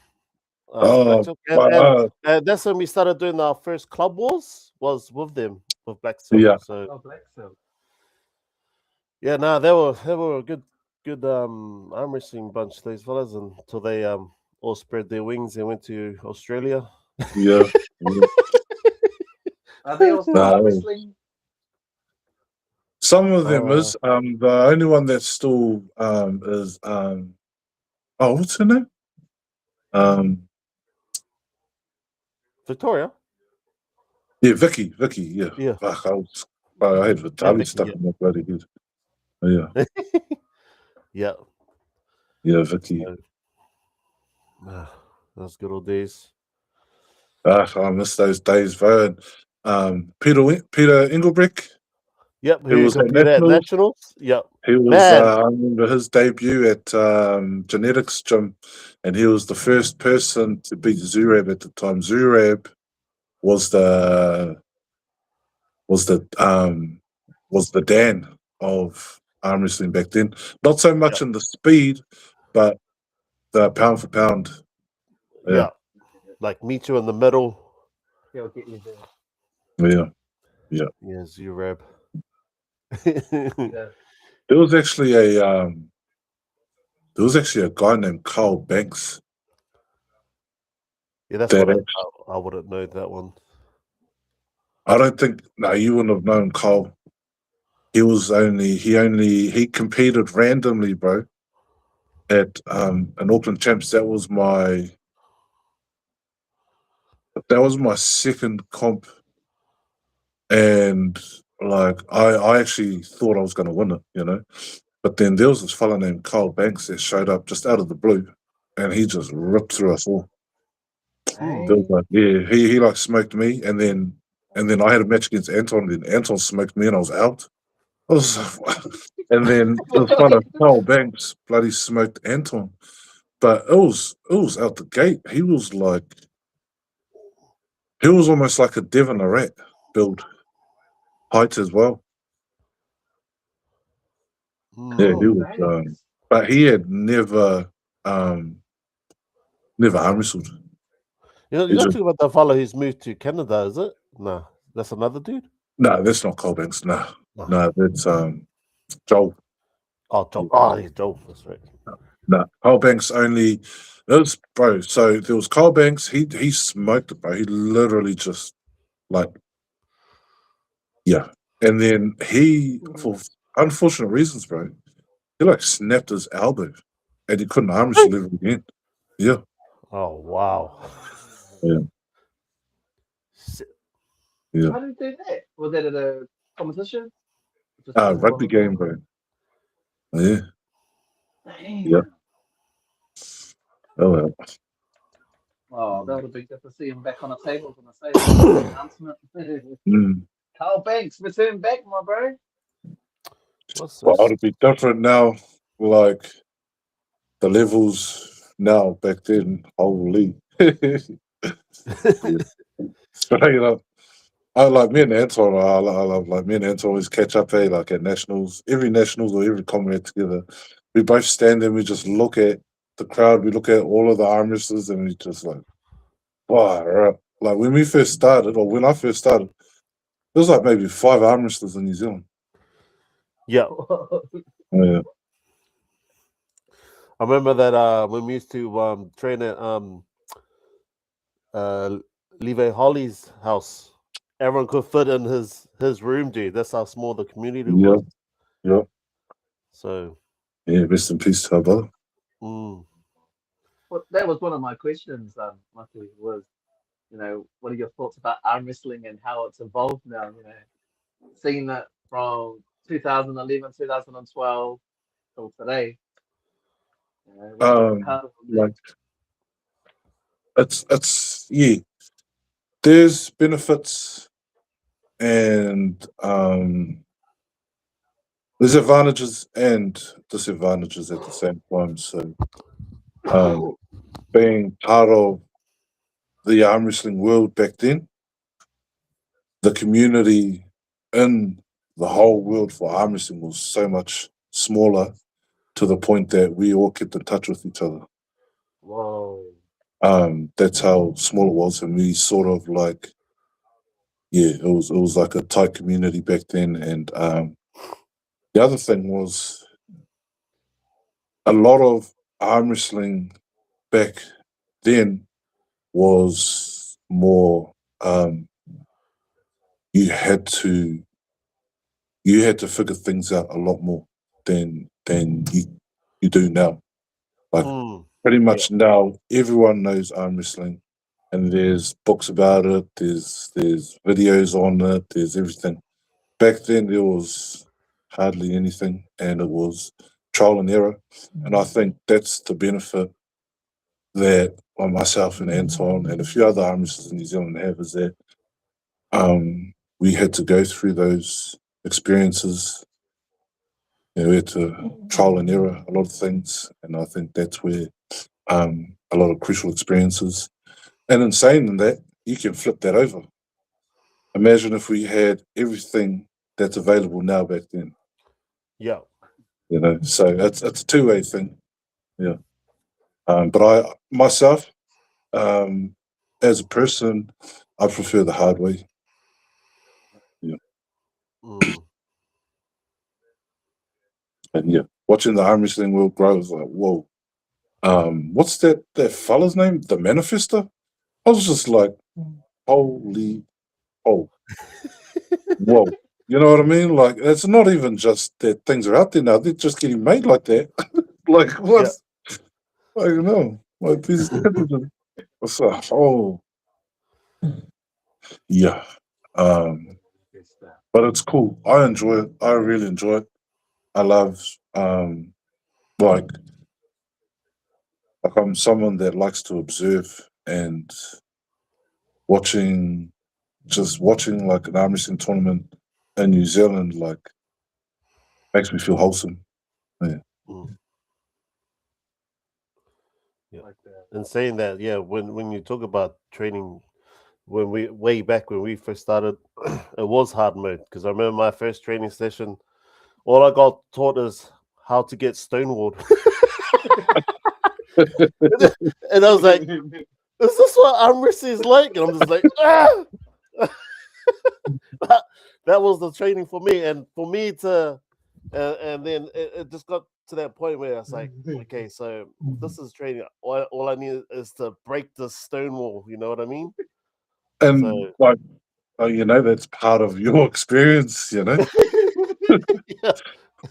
And that's when we started doing our first club wars, was with them, with Black Silk. Yeah. So, Black Silk. Yeah, no, they were a good arm wrestling bunch, these fellas, until they all spread their wings and went to Australia. Yeah. Are they also arm wrestling? Some of them is. The only one that's still is what's her name? Victoria. Yeah, Vicky. Yeah. Yeah. Fuck, I had Vitali stuck in my bloody head. Yeah. Yeah. Yeah, Vicky. Those good old days. I miss those days, bro. Peter Engelbrecht. Yep, he was at Nationals. Yep. He was, I remember his debut at Genetics Gym, and he was the first person to beat Zurab at the time. Zurab was the Dan of arm wrestling back then. Not so much in the speed, but the pound for pound. Yeah. Like meet you in the middle. He'll get you there. Yeah. Yeah, Zurab. There was actually a guy named Carl Banks. Yeah, that's what I wouldn't know that one. I don't think you wouldn't have known Carl. He competed randomly, bro, at an Auckland Champs. That was my second comp, and like I actually thought I was going to win it, you know. But then there was this fella named Carl Banks that showed up just out of the blue, and he just ripped through us all. He like smoked me, and then I had a match against Anton, and Anton smoked me, and I was out. I was like, and then the fella Carl Banks bloody smoked Anton, but it was out the gate. He was almost like a Devon Arat build. Height as well. Yeah, he was. But he had never arm wrestled. You're not talking about the fellow who's moved to Canada, is it? No, that's another dude. No, that's not Carl Banks. No, that's Joel. Oh, Joel. Oh, yeah, Joel. That's right. No, Carl Banks only. Bro. So there was Carl Banks. He smoked it, bro. He literally just like. Yeah, and then he, for unfortunate reasons, bro, he like snapped his elbow, and he couldn't arm wrestle ever again. Yeah. Oh wow. Yeah. Yeah. How did you do that? Was that at a competition? Just Rugby game, bro. Yeah. Damn. Yeah. Oh well. Oh, that would have been good to see him back on the table from the stage announcement. Carl Banks, return back, my bro. What's Well, this? it'd be different now. Like the levels now back then. Holy. Straight up. I like me and Anton. I love like me and Anton always catch up. Like at nationals, every nationals or every comrade together. We both stand there. We just look at the crowd. We look at all of the arm wrestlers, and we just like, wow. Right. Like when we first started, or when I first started, there was like maybe 5 arm wrestlers in New Zealand. Yeah. Yeah. I remember that when we used to train at Levi Holly's house, everyone could fit in his room, dude. That's how small the community Yeah. was. Yeah. So Yeah. Rest in peace to our brother. Well, that was one of my questions, Matthew, was, what are your thoughts about arm wrestling and how it's evolved now? Seeing that from 2011, 2012 till today. What's the part of it? Like it's yeah. There's benefits and there's advantages and disadvantages at the same time. So being part of the arm wrestling world back then, the community in the whole world for arm wrestling was so much smaller to the point that we all kept in touch with each other. Whoa. That's how small it was, and we sort of like, yeah, it was like a tight community back then. And the other thing was a lot of arm wrestling back then was more you had to figure things out a lot more than you do now. Like pretty much now everyone knows arm wrestling, and there's books about it, there's videos on it, there's everything. Back then there was hardly anything, and it was trial and error. And I think that's the benefit that myself and Anton and a few other arm wrestlers in New Zealand have, is that we had to go through those experiences. We had to trial and error a lot of things, and I think that's where a lot of crucial experiences. And in saying that, you can flip that over. Imagine if we had everything that's available now back then. yeah. So it's a two-way thing. Yeah. But I myself, as a person, I prefer the hard way. Yeah. And yeah, watching the arm wrestling world grow, I was like, whoa. What's that fella's name? The Manifester? I was just like, holy, whoa. You know what I mean? Like, it's not even just that things are out there now; they're just getting made like that. Like what? I don't know. Like these. What's up? Oh, yeah. But it's cool. I enjoy it. I really enjoy it. I love like I'm someone that likes to observe, and watching like an arm wrestling tournament in New Zealand like makes me feel wholesome. Yeah. Yeah. And saying that, yeah, when you talk about training, when we way back when we first started, it was hard mode, because I remember my first training session, all I got taught is how to get stonewalled. And I was like, is this what arm wrestling is like? And I'm just like, ah! That was the training for me. And for me to, and then it just got to that point where I was like, okay, so this is training. All I need is to break the stone wall. You know what I mean? And So, like, that's part of your experience. yeah, it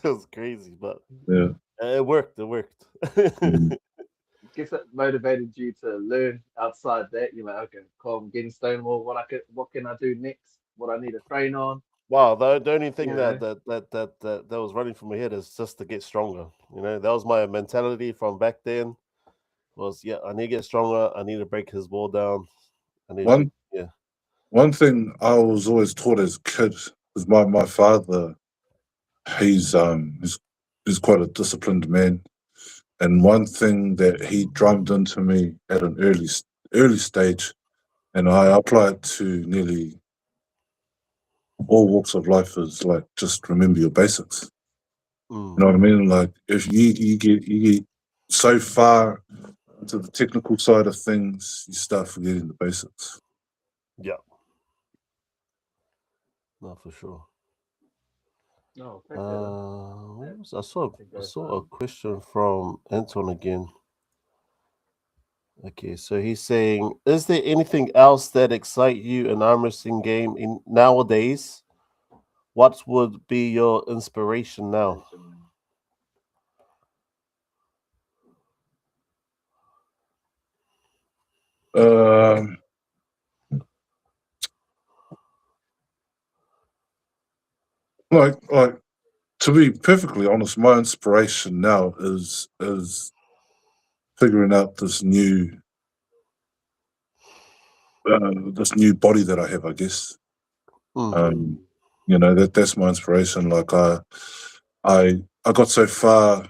was crazy, but Yeah. it worked. It worked. guess it motivated you to learn outside that. You're like, okay, cool, I'm getting Stonewall. What can I do next? What I need to train on? Wow, the only thing Yeah. that was running through my head is just to get stronger. You know, that was my mentality from back then. Was I need to get stronger. I need to break his wall down. I need One yeah. one thing I was always taught as a kid is my father. He's quite a disciplined man, and one thing that he drummed into me at an early stage, and I apply it to nearly all walks of life, is like just remember your basics. You know what I mean? Like if you get so far into the technical side of things, you start forgetting the basics. Yeah. No, for sure. No, I saw a question from Anton again. Okay, so he's saying, is there anything else that excites you in arm wrestling game in nowadays? What would be your inspiration now? Like to be perfectly honest, my inspiration now is figuring out this new body that I have, I guess. You know, that's my inspiration. Like I got so far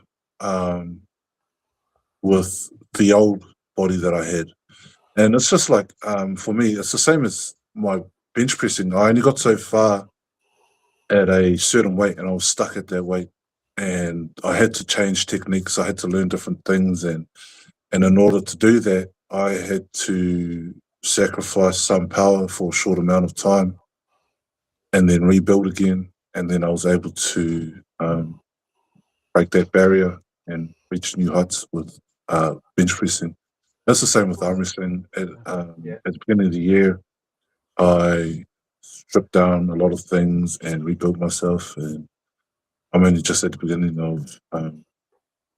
with the old body that I had, and it's just like for me, it's the same as my bench pressing. I only got so far at a certain weight, and I was stuck at that weight, and I had to change techniques. I had to learn different things, and in order to do that, I had to sacrifice some power for a short amount of time, and then rebuild again. And then I was able to break that barrier and reach new heights with bench pressing. That's the same with arm wrestling. At the beginning of the year, I stripped down a lot of things and rebuilt myself. And I'm only just at the beginning of,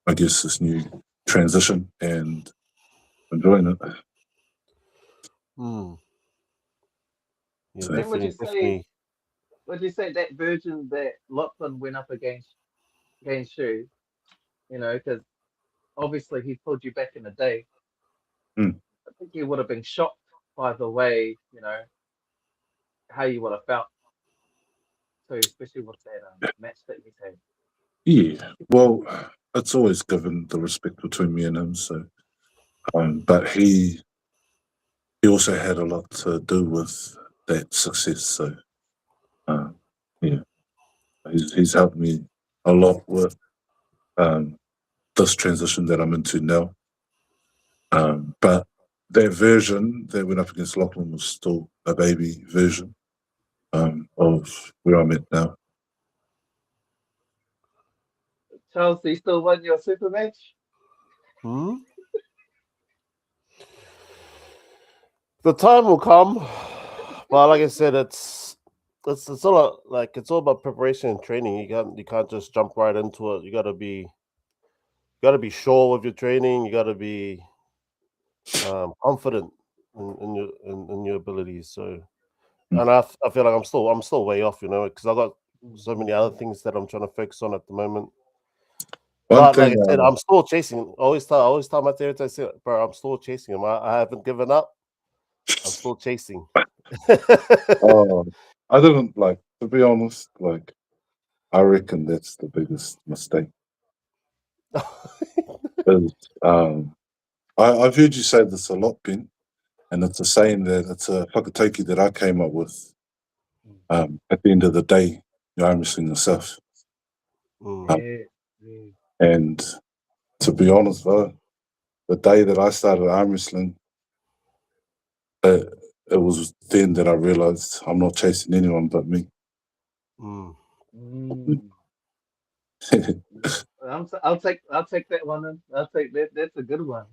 I guess, this new transition, and enjoying it. Yeah, So definitely. Would you say that version that Lachlan went up against you, you know, because obviously he pulled you back in the day. I think you would have been shocked by the way, you know, how you would have felt. So especially with that match that you had. Yeah, well, it's always given the respect between me and him. So, but he also had a lot to do with that success. So, yeah, he's helped me a lot with this transition that I'm into now. But that version that went up against Lachlan was still a baby version of where I'm at now. Charles, do you still won your super match? The time will come, but like I said, it's all like it's all about preparation and training. You can't just jump right into it. You gotta be sure with your training. You gotta be confident in your abilities. So, and I feel like I'm still way off, you know, because I got so many other things that I'm trying to focus on at the moment. But like I said, I'm still chasing. I always tell my therapist, I say, bro, I'm still chasing him. I haven't given up. I'm still chasing. I didn't to be honest. Like, I reckon that's the biggest mistake. I've heard you say this a lot, Ben, and it's a saying that it's a whakataukī that I came up with. At the end of the day, you're arm wrestling yourself. And to be honest, though, the day that I started arm wrestling, it was then that I realized I'm not chasing anyone but me. I'll take that one. Then. I'll take that. That's a good one.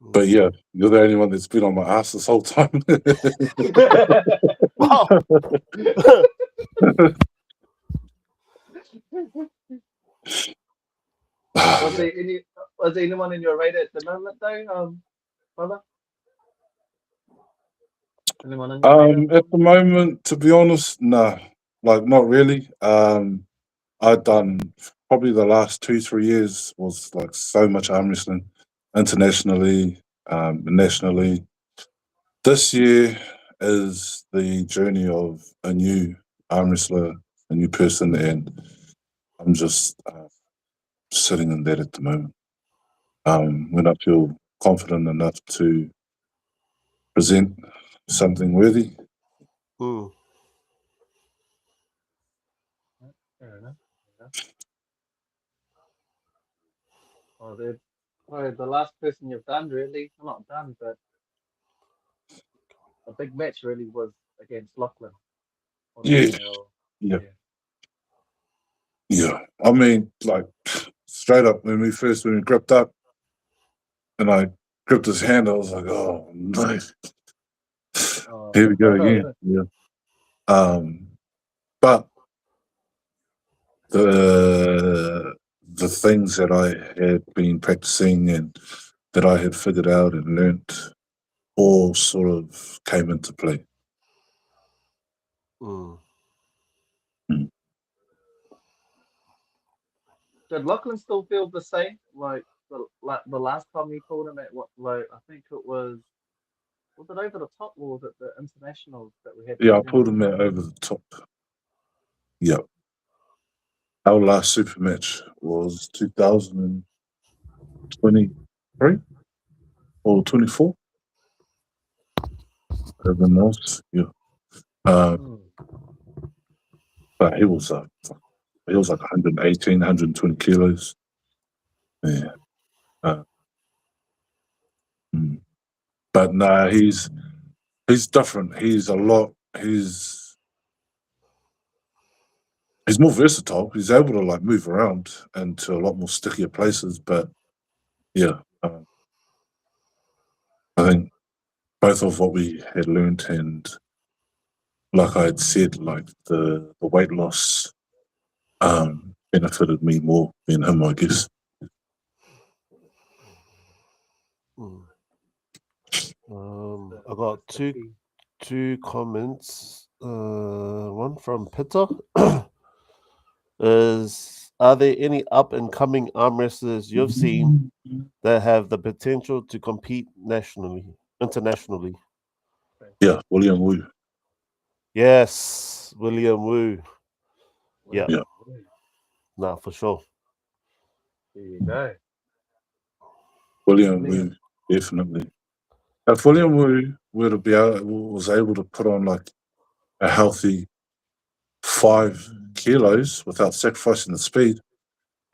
But yeah, you're the only one that's been on my ass this whole time. Was there any? Was there anyone in your radar at the moment, though, brother? Anyone on your radar? At the moment, to be honest, no, like not really. I've done probably the last 2-3 years was like so much arm wrestling internationally, nationally. This year is the journey of a new arm wrestler, a new person, and I'm just sitting in that at the moment. When I feel confident enough to present something worthy. Mm. Fair enough. Well, the last person you've done, really, well, not done, but a big match really was against Lachlan. Yeah. Yeah. I mean, like, straight up, when we gripped up and I gripped his hand, I was like, oh, nice. Here we go again. Yeah. But the things that I had been practicing and that I had figured out and learnt all sort of came into play. Mm. Did Lachlan still feel the same? Like the last time you called him at what? Like I think it was it over the top or was it the internationals that we had? Yeah, I pulled him out over the top. Yep. Our last super match was 2023 or 24. Whatever else. Yeah. But he was like 118, 120 kilos. Yeah. But nah, he's different. He's more versatile. He's able to like move around into a lot more stickier places. But yeah, I think both of what we had learned and like I had said, like the weight loss benefited me more than him, I guess. I got two comments. One from Peter is: are there any up and coming arm wrestlers you've seen that have the potential to compete internationally? Yeah, William Wu. Yes, William Wu. Yeah. Nah, for sure. There you go. William Wu, definitely. If William Wu was able to put on like a healthy 5 kilos without sacrificing the speed,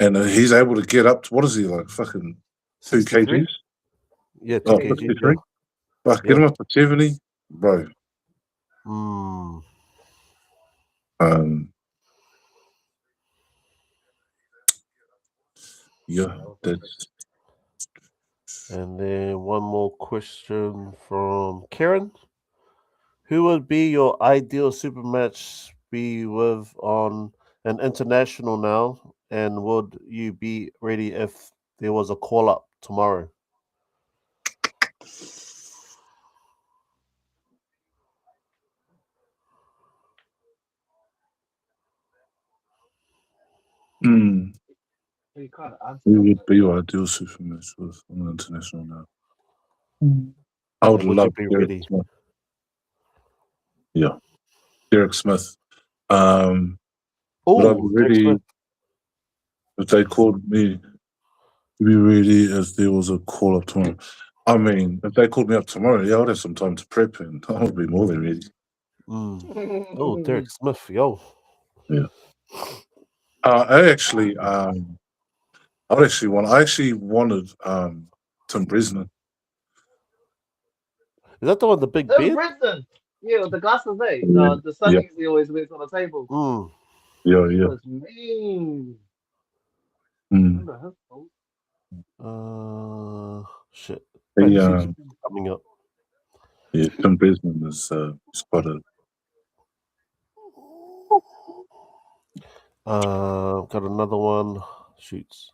and he's able to get up to, what is he, like fucking 2 kgs? Yeah, 2 kgs. 53. Like, get him up to 70, bro. Yeah, that's. And then one more question from Karen. Who would be your ideal super match be with on an international now? And would you be ready if there was a call up tomorrow? Who would be your ideal super match with on an international now? I would love Derek Smith. Yeah, Derek Smith. Would I be ready if they called me to be ready if there was a call up tomorrow? I mean, if they called me up tomorrow, yeah, I'd have some time to prep and I would be more than ready. Oh, Derek Smith, yo. Yeah. I actually wanted Tim Bresnan. Is that the one with the big Tim beard? Bresnan. Yeah, with the glasses, eh? The sunnies he always wears on the table. Yeah. He was mean. Shit. He, coming up. Yeah, Tim Bresnan is quite a. Got another one. Shoots.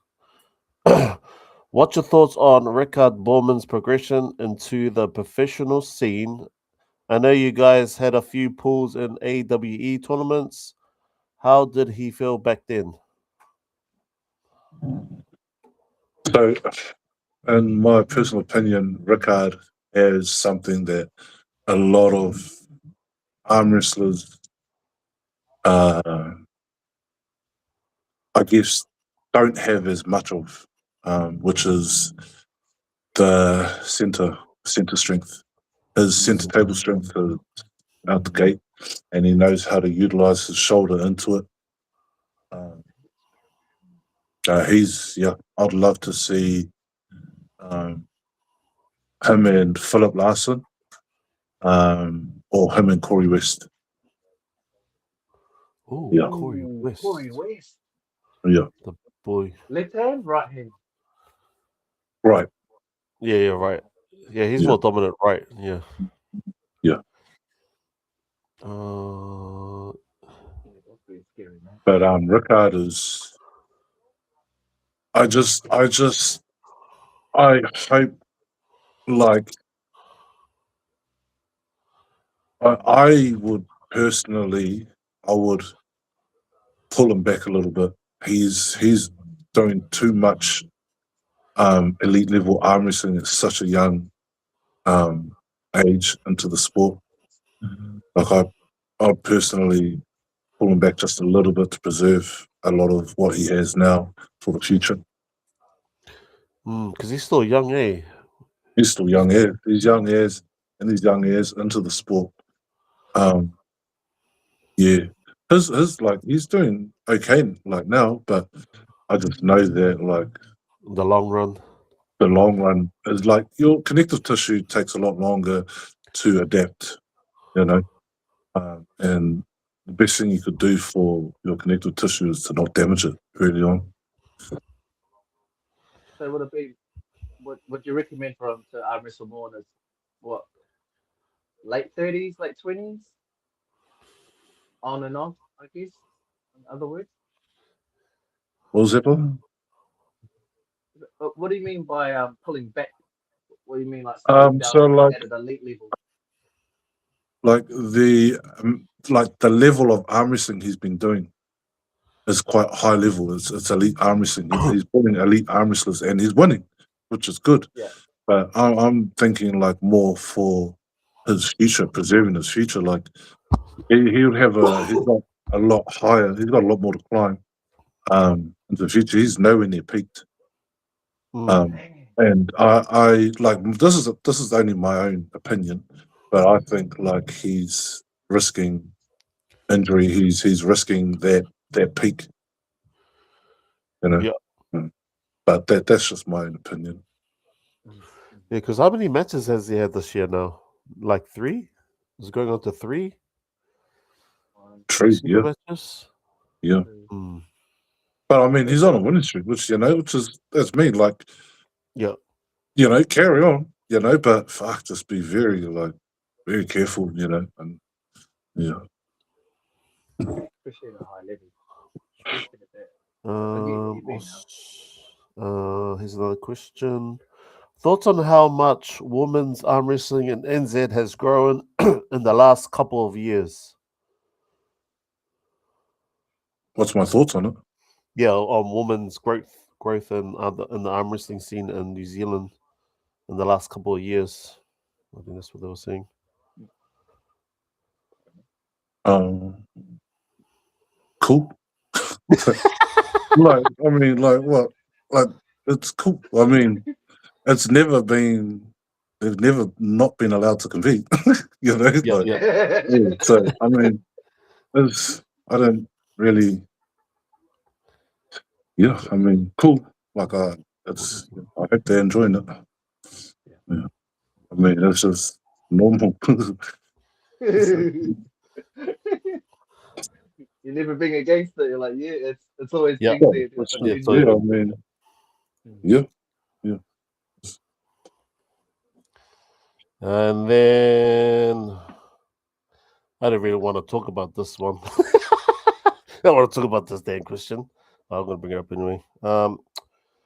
What's your thoughts on Rickard Bowman's progression into the professional scene? I know you guys had a few pulls in AWE tournaments. How did he feel back then? So, in my personal opinion, Rickard has something that a lot of arm wrestlers, I guess, don't have as much of, which is the center strength. His center table strength is out the gate, and he knows how to utilize his shoulder into it. I'd love to see him and Philip Larson, or him and Corey West. Oh, Yeah. Corey West. Corey West. Yeah, The boy. Left hand, right hand. right. Yeah, right. Yeah, he's Yeah. more dominant, right? Yeah. Yeah. That's pretty scary, man. But Rickard is. I hope, like, I would personally, I would pull him back a little bit. He's doing too much elite level arm wrestling at such a young age into the sport. Like, I'd personally pull him back just a little bit to preserve a lot of what he has now for the future. Because he's still young, eh? He's still young heirs. He's young heirs into the sport. Yeah. His like, he's doing okay like now, but I just know that, like, The long run. the long run is like your connective tissue takes a lot longer to adapt, you know. And the best thing you could do for your connective tissue is to not damage it early on. So would it be? Would you recommend for him to arm wrestle more in his what? Late 30s, late 20s? On and off, I guess. In other words. What was that, brother? But what do you mean by pulling back? What do you mean, like So, like, at an elite level? like the level of arm wrestling he's been doing is quite high level. It's elite arm wrestling. He's pulling elite arm wrestlers and he's winning, which is good. Yeah. But I'm thinking like more for his future, preserving his future. Like, he'll have he's got a lot higher. He's got a lot more to climb. In the future, he's nowhere near peaked. And I like, this is only my own opinion, but I think, like, he's risking injury. He's risking that peak. You know. Yeah. But that's just my own opinion. Yeah, because how many matches has he had this year now? Like 3? Is it going on to 3? True. Super Yeah. matches? Yeah. But I mean, he's on a winning streak, which that's me. Like, yeah, carry on, but fuck, just be very careful, and yeah. Especially at a high level. Here's another question. Thoughts on how much women's arm wrestling in NZ has grown in the last couple of years? What's my thoughts on it? Yeah, on women's growth in the arm wrestling scene in New Zealand in the last couple of years. I think that's what they were saying. Cool. Like, I mean, like, what? Like, it's cool. I mean, it's never been. They've never not been allowed to compete. Yeah. So I mean, I don't really. Yeah, I mean, cool. Like, I hope they're enjoying it. Yeah, I mean, it's just normal. You're never being against it. You're like, yeah, it's always Yeah. things there. Yeah, I mean, yeah. And then I don't really want to talk about this one. I don't want to talk about this, Dan Christian. I'm going to bring it up anyway.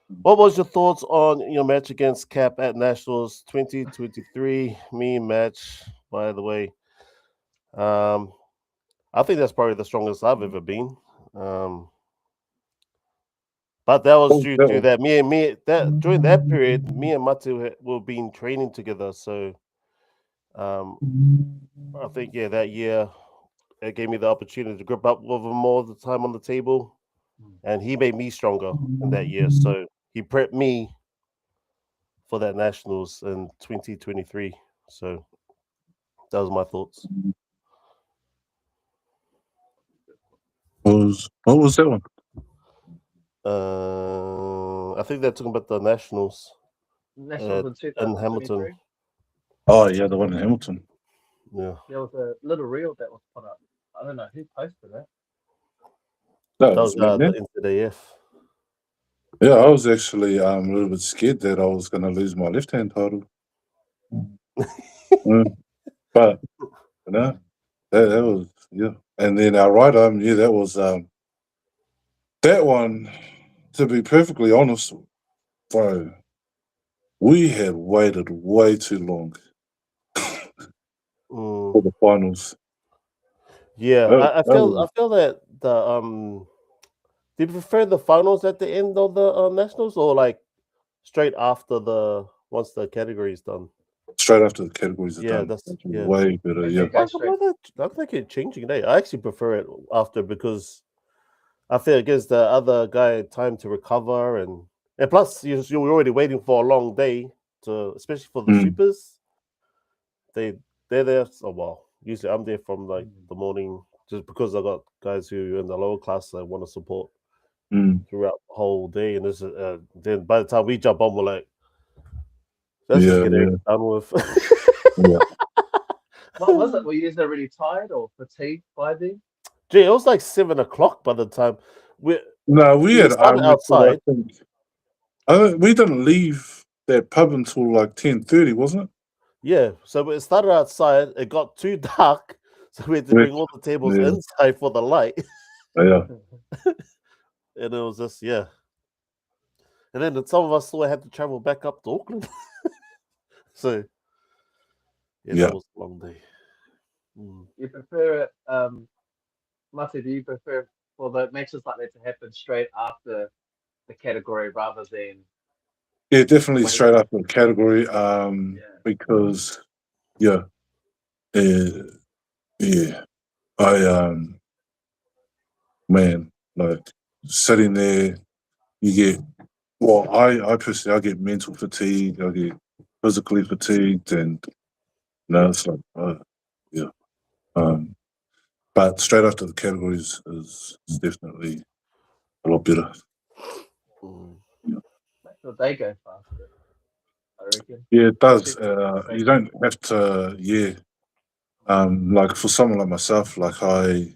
What was your thoughts on your match against Cap at Nationals 2023? Mean match, by the way. I think that's probably the strongest I've ever been. But that was due to that during that period, me and Matu were been training together. So I think that year it gave me the opportunity to grip up with him more of the time on the table, and he made me stronger in that year. So he prepped me for that Nationals in 2023. So that was my thoughts. What was that one? I think they're talking about the Nationals Nationals in in Hamilton. 2023. Oh yeah, the one in Hamilton. Yeah, There was a little reel that was put up. I don't know who posted it. No, that was me, man. the NZAF. Yeah, I was actually a little bit scared that I was going to lose my left hand title. But you know, that was and then our right arm, that was that one. To be perfectly honest, bro, we had waited way too long for the finals. Yeah, I feel that the do you prefer the finals at the end of the Nationals or like straight after once the category is done? Straight after the categories are done. That's way better. Yeah, I think it's changing today. I actually prefer it after because I feel it gives the other guy time to recover and plus you're already waiting for a long day especially for the supers. They're there a while. Usually I'm there from like the morning just because I got guys who are in the lower class I want to support throughout the whole day. And this then by the time we jump on, we're like, let's just get it done with. What was it? Were you already tired or fatigued by then? Gee, it was like 7 o'clock by the time we had outside. We didn't leave that pub until like 10:30, wasn't it? Yeah, so it started outside. It got too dark, so we had to bring all the tables inside for the light. Yeah. And it was just and then some of us still had to travel back up to Auckland. So that was a long day. You prefer it, Mate, do you prefer for the matches like that to happen straight after the category rather than definitely straight after the category, because I man, like sitting there, you get I personally I get mental fatigue, I get physically fatigued, and it's like but straight after the categories is definitely a lot better. So they go faster, I reckon. Yeah, it does. You don't have to like for someone like myself, like I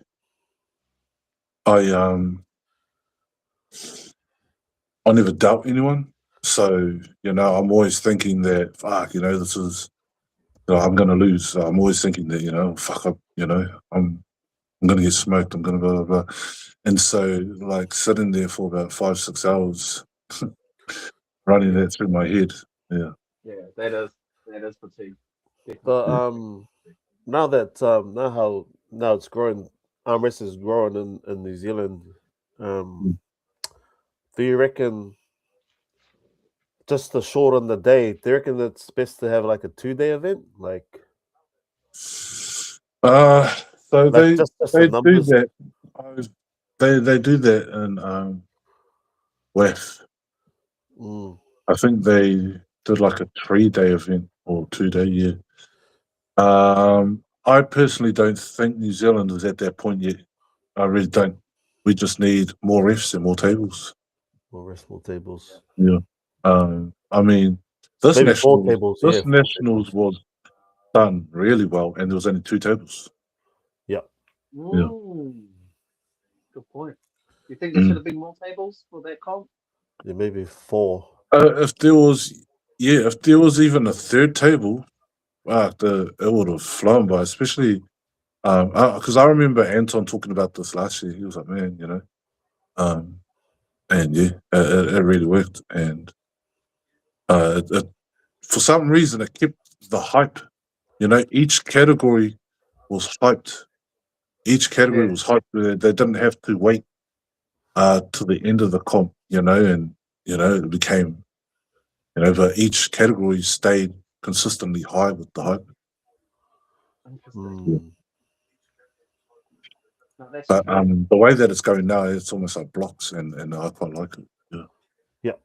never doubt anyone. So, I'm always thinking that, fuck, this is, I'm going to lose. So I'm always thinking that, fuck up, I'm going to get smoked. I'm going to blah, blah, blah. And so, like, sitting there for about 5-6 hours, running that through my head. Yeah. Yeah, that is fatigue. But now it's growing, arm wrestling is growing in New Zealand. Do you reckon just to shorten the day? Do you reckon it's best to have like a 2-day event? Like, so like they just do numbers? that. They do that in West. I think they did like a 3-day event or 2-day. Yeah. I personally don't think New Zealand is at that point yet. I really don't. We just need more refs and more tables. More refs, more tables. Yeah. I mean, this Maybe national 4 tables. this nationals was done really well, and there was only 2 tables. Yeah. Good point. You think there should have been more tables for that comp? Yeah, maybe 4. If there was even a 3rd table, it would have flown by. Especially because I remember Anton talking about this last year. He was like, "Man, And yeah, it really worked. And for some reason, it kept the hype. You know, each category was hyped. Each category Yeah. was hyped. They didn't have to wait to the end of the comp, you know, and it became, but each category stayed consistently high with the hype. Interesting. Mm. No, that's But true. the way that it's going now, it's almost like blocks, and I quite like it. Yeah. Yeah.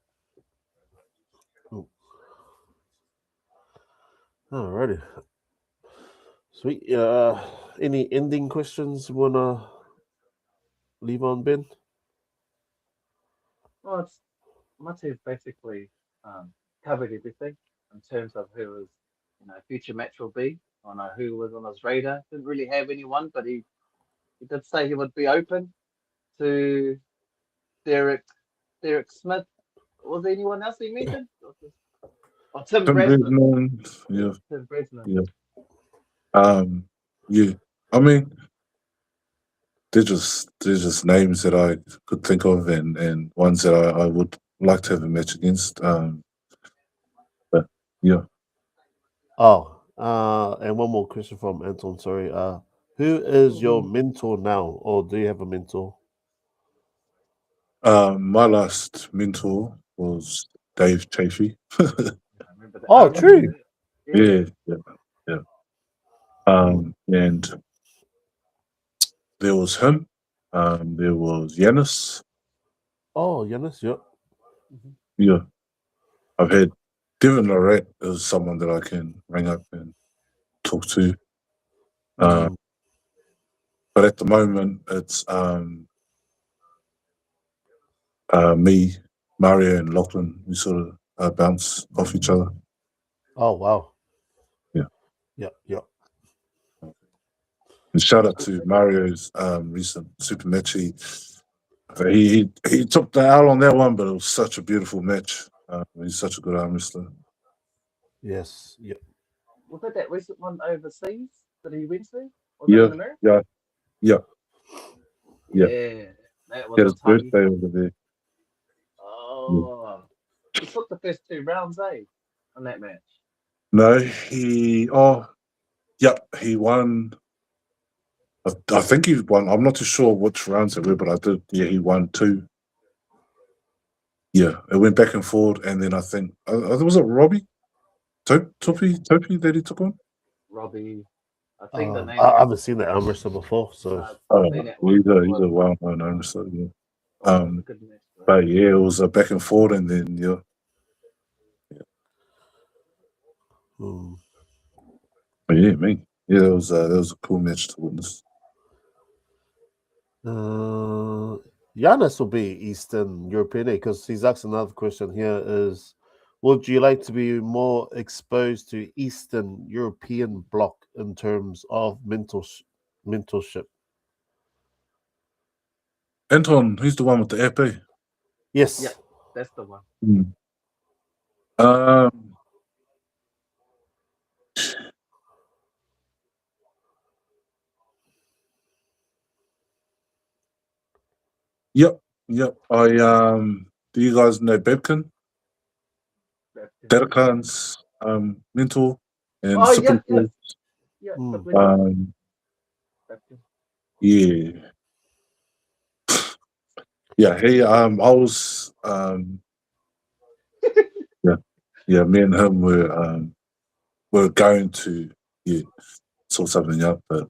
Cool. Alrighty. Sweet. Any ending questions you wanna leave on, Ben? Well, it's Matu's basically covered everything in terms of who his future match will be. I know who was on his radar. Didn't really have anyone, but he did say he would be open to Derek Smith. Was there anyone else he mentioned? Oh, Tim Tim Bradman. Brisman, yeah, Tim Bradman. yeah. I mean, they're just names that I could think of, and ones that I would like to have a match against. But yeah. Oh, and one more question from Anton. Sorry. Who is your mentor now, or do you have a mentor? My last mentor was Dave Chafee. I remember that. Oh, true. Yeah. Yeah. And there was him. There was Yanis. Oh, Yanis. Yep. Yeah. I've had Devin Lorette as someone that I can ring up and talk to. Mm. But at the moment, it's me, Mario, and Lachlan. We sort of bounce off each other. Oh, wow. Yeah. Yep. And shout out to Mario's recent super match. He took the L on that one, but it was such a beautiful match. He's such a good arm wrestler. Yes. Yep. Was that recent one overseas that he went to? Was Yeah, that in America? yeah. Yeah. That was He had a his tiny. birthday over there. Oh. He took the first 2 rounds, on that match. No, he won. I think he won. I'm not too sure which rounds it were, but I did. Yeah, he won 2. Yeah, it went back and forward, and then I think was it Robbie Topi that he took on. Robbie. I think the name. I haven't seen that arm wrestler before, so I've seen that one. He's a well-known arm wrestler. Yeah. Oh, it was a good match, though. But yeah, it was a back and forward, and then yeah. mm. But yeah, that was a cool match to witness. Giannis will be Eastern European because he's asked another question here is, would you like to be more exposed to Eastern European bloc in terms of mentorship? Anton, he's the one with the app. Yes. Yeah, that's the one. Yep. I do you guys know Bebkin? Dedekan's mentor and Oh, yeah. Yeah. Yeah. Yeah, he I was yeah, me and him were going to sort something out, but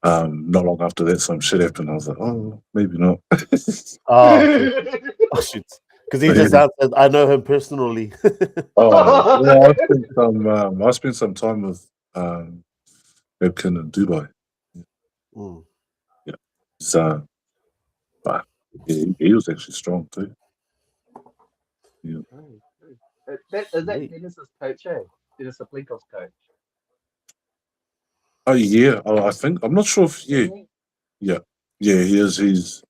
not long after that some shit happened. I was like, oh, maybe not. Oh, okay. Oh shit. Because he just answered, I know him personally. Yeah, I spent some time with Bebkin in Dubai. Mm. Yeah. So but he was actually strong too. Yeah. Is that Dennis's coach, Dennis Saplinkov's coach? Oh yeah, I think I'm not sure if he is. He's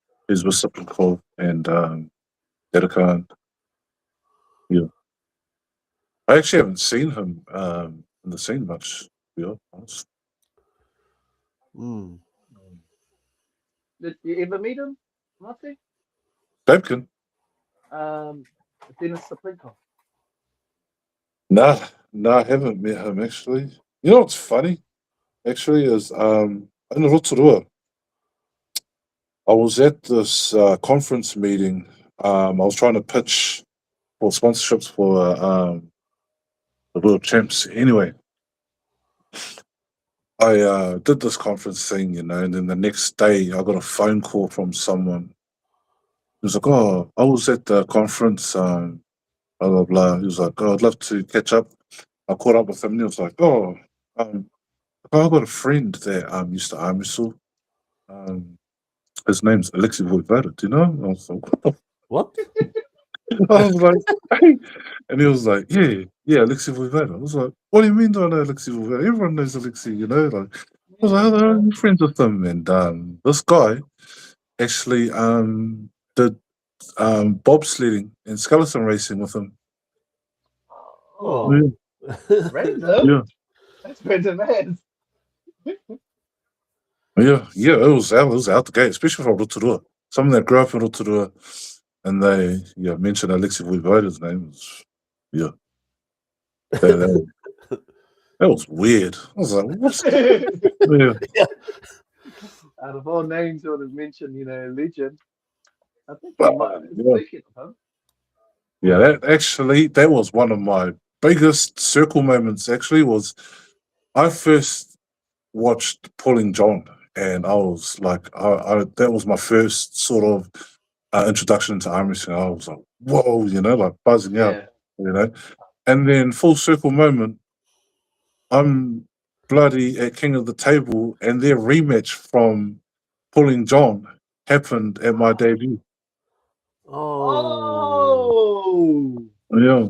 with Saplikov and Dedekan. Yeah, I actually haven't seen him in the scene much. To be honest. Did you ever meet him, Marty? Bebkin? Dennis Saprenko. Nah, I haven't met him actually. You know what's funny? Actually, is in Rotorua, I was at this conference meeting. I was trying to pitch for sponsorships for the World Champs. Anyway, I did this conference thing, you know, and then the next day I got a phone call from someone. He was like, "Oh, I was at the conference, blah blah blah." He was like, "Oh, I'd love to catch up." I caught up with him, and he was like, "Oh, I got a friend that used to army wrestle. His name's Alexei Voivada. Do you know him?" I was like, "What the What? I was like, hey. And he was like, yeah, Alexei Voivada. I was like, what do you mean do I know Alexei Voivada? Everyone knows Alexei, you know? Like, I was like, how are you friends with him? And this guy actually did bobsledding and skeleton racing with him. Oh, Yeah, random. yeah, That's random ass. yeah. It was out the gate, especially from Rotorua. Someone that grew up in Rotorua, and they mentioned Alexei Voivada's name. Yeah. That was weird. I was like, what's yeah. Out of all names you would have mentioned, you know, legend. I think But, I might yeah. speaking of him. Yeah, that was one of my biggest circle moments. Actually, was I first watched Pulling John, and I was like, I that was my first sort of introduction to arm wrestling. I was like, whoa, you know, like buzzing out, Yeah. you know. And then full circle moment, I'm bloody at King of the Table, and their rematch from Pulling John happened at my debut. Oh. Oh, Yeah,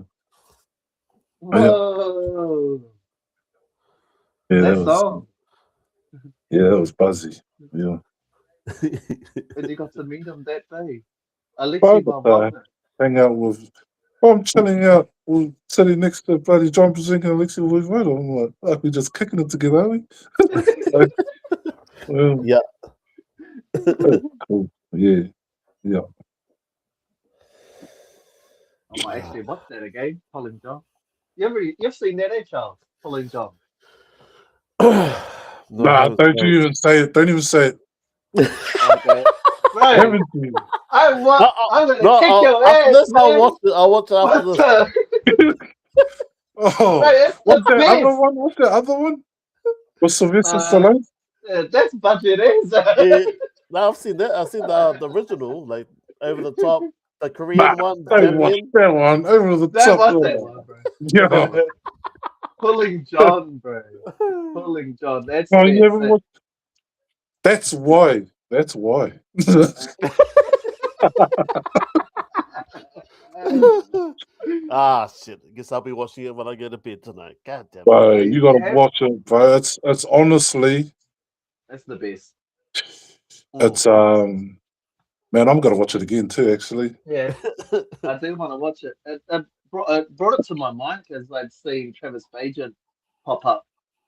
whoa! yeah, That song. that was buzzy. Yeah. And you got to meet him that day. Alexei Voivada. Hang out with. Oh, I'm chilling out. We're sitting next to bloody John Brzezinski and Alexei Voivada. I'm like, we just kicking it together, are we? Well, Yeah. cool. Yeah. I might actually watch that again. Pulling John. You've seen that, Charles? Pulling John. No, Nah, don't you even say it. Don't even say it. Okay. Right. Haven't you? I'm gonna kick your after ass, this, man. I'll watch it after What this. the? Oh, Right, that's what's the that best. other one? What's that other one? Was Sylvester Uh, Stallone? That's budget is. Yeah, no, I've seen that. I've seen the original, like over the top, the Korean Nah, one. don't watch Champion. that one. Over the That top. was that one, bro. Yeah. Pulling John, bro. Pulling John. That's Oh, you best. never watched. That's why. That's why. Ah, shit. Guess I'll be watching it when I get to bed tonight. God damn it. Bro, you gotta Yeah. watch it, bro. It's honestly, That's the best. it's man, I'm gonna watch it again too. Actually, Yeah, I do want to watch it. It brought it to my mind because I'd seen Travis Bajan pop up,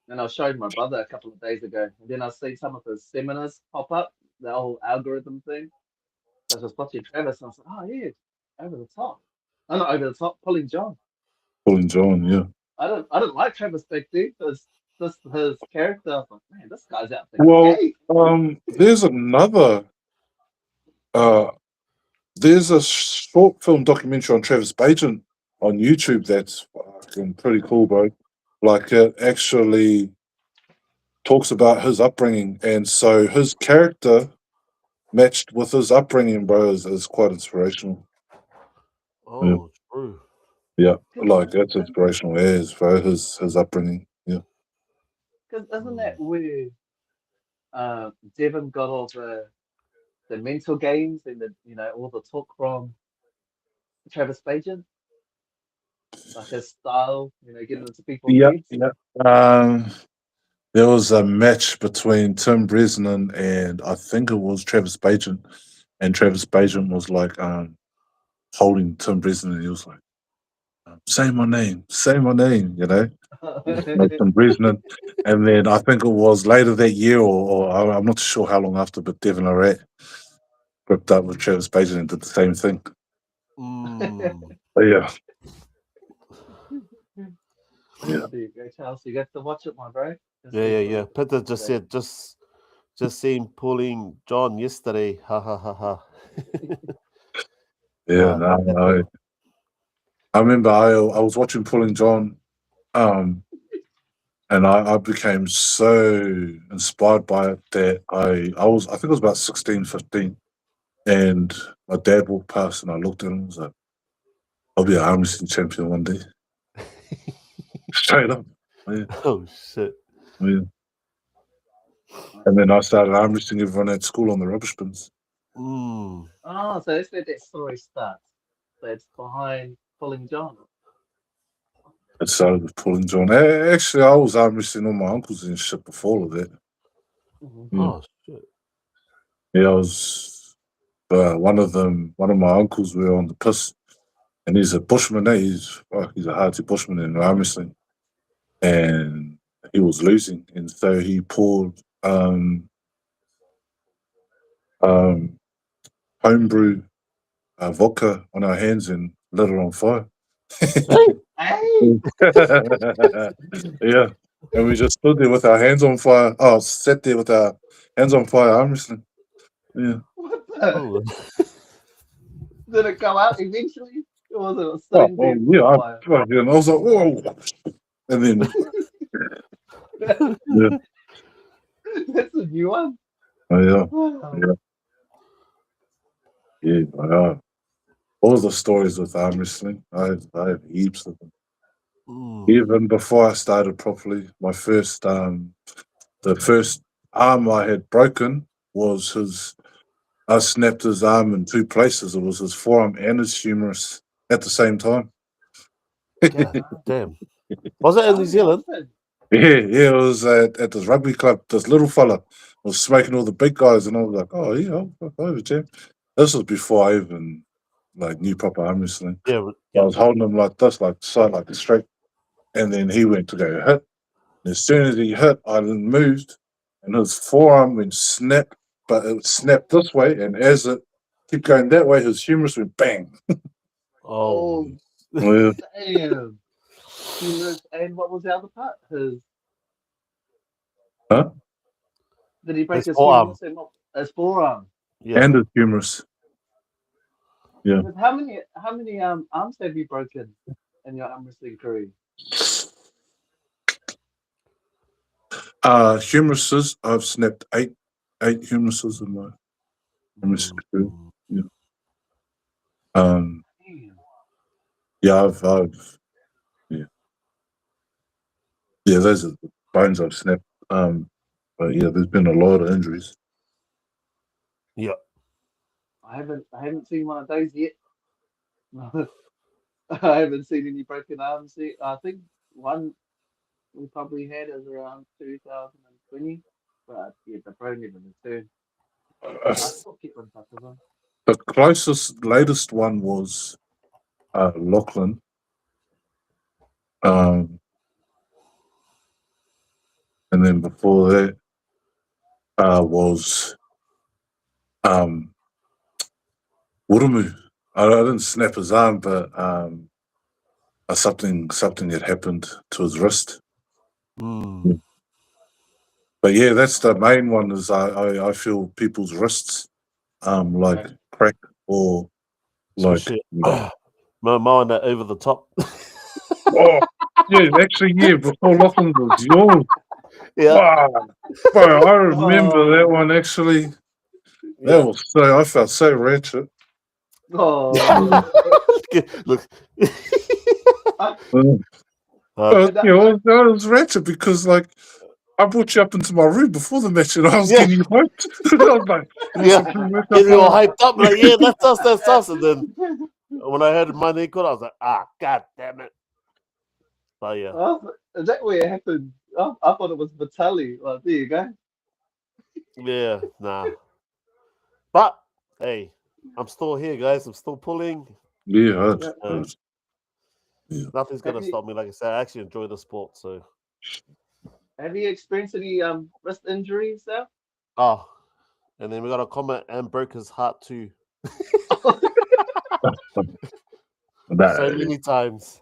and I showed my brother a couple of days ago. And then I seen some of his seminars pop up, the whole algorithm thing. So I was watching Travis, and I was like, oh yeah, over the top. Oh, not over the top, Pulling John. Pulling John. Yeah. I don't like Travis back then because just his character. I was like, man, this guy's out there. Well, there's another. There's a short film documentary on Travis Bajan on YouTube that's fucking pretty cool, bro. Like it actually talks about his upbringing, and so his character matched with his upbringing, bro, is quite inspirational. Oh, true. Yeah, like that's inspirational as for his upbringing. Yeah. Because isn't that where Devin got all the mental games and all the talk from Travis Bajan, like his style, getting into people's heads. Yeah. There was a match between Tim Bresnan and I think it was Travis Bajan, and Travis Bajan was like holding Tim Bresnan, and he was like, "Say my name, you know." Tim Bresnan, and then I think it was later that year, or I'm not sure how long after, but Devin Arrett gripped up with Travis Bajan and did the same thing. But yeah, There you go, Charles. You got to watch it, my bro. Yeah. Peter just said just seen pulling John yesterday. Ha ha ha ha. yeah. No, I remember I was watching Pulling John, and I became so inspired by it that I think I was about 16, 15, and my dad walked past and I looked at him and was like, I'll be an arm wrestling champion one day. Straight up. Yeah. Oh shit. Yeah. And then I started arm wrestling everyone at school on the rubbish bins. Mm. Oh, so that's where that story starts. So it's behind Pulling John. It started with Pulling John. Actually, I was arm wrestling all my uncles and shit before all of that. Yeah. Oh shit. Yeah, I was one of my uncles were on the piss, and he's a bushman. He's a hardy bushman in arm wrestling, and he was losing, and so he poured homebrew vodka on our hands and lit it on fire. Hey! Yeah, and we just stood there with our hands on fire. Oh, sat there with our hands on fire, arm wrestling. Yeah. What the? Oh. Did it come out eventually? Or was it Oh, sitting there? yeah, on I fire? was like, whoa, and then yeah, That's a new one. oh, yeah. Wow. Yeah, all the stories with arm wrestling, I have heaps of them. Even before I started properly, my first the first arm I had broken was I snapped his arm in two places. It was his forearm and his humerus at the same time. God damn. Was it in New Zealand? Yeah, it was at this rugby club. This little fella was smoking all the big guys, and I was like, "Oh yeah, I'll over champ." This was before I even knew proper arm wrestling. Yeah. I was holding him like this, like side, like straight, and then he went to go hit. And as soon as he hit, I moved, and his forearm went snap, but it snapped this way, and as it kept going that way, his humerus went bang. Oh. Yeah. Damn. And what was the other part? His. Huh? Did he break His his forearm. humerus? His forearm. Yeah. And his humerus. Yeah. But how many arms have you broken in your arm wrestling career? Humeruses, I've snapped eight humeruses in my arm wrestling career. Yeah. Damn. Yeah, yeah, those are the bones I've snapped. But yeah, there's been a lot of injuries. Yeah. I haven't seen one of those yet. I haven't seen any broken arms yet. I think one we probably had is around 2020, but yeah, the pro never returned. I still keep in touch with them. The latest one was Lachlan. And then before that was Wurumu. I didn't snap his arm, but something had happened to his wrist. But yeah, that's the main one. Is I feel people's wrists crack or mowing that over the top. Oh, yeah, actually, yeah. Before Lachlan was yours. Yeah. Wow. Bro, I remember that one actually. That was I felt so ratchet. Oh. Look. That was ratchet because I brought you up into my room before the match and I was getting you hyped. I was like, getting all hyped up, like, yeah, that's us. And then when I heard my name called, I was like, god damn it. But yeah. Oh, is that where it happened? Oh, I thought it was Vitali. Well, there you go. Yeah, nah. But hey, I'm still here, guys. I'm still pulling. Yeah. Nothing's gonna stop me. Like I said, I actually enjoy the sport. So, have you experienced any wrist injuries, though? Oh, and then we got a comment and broke his heart too. So many times.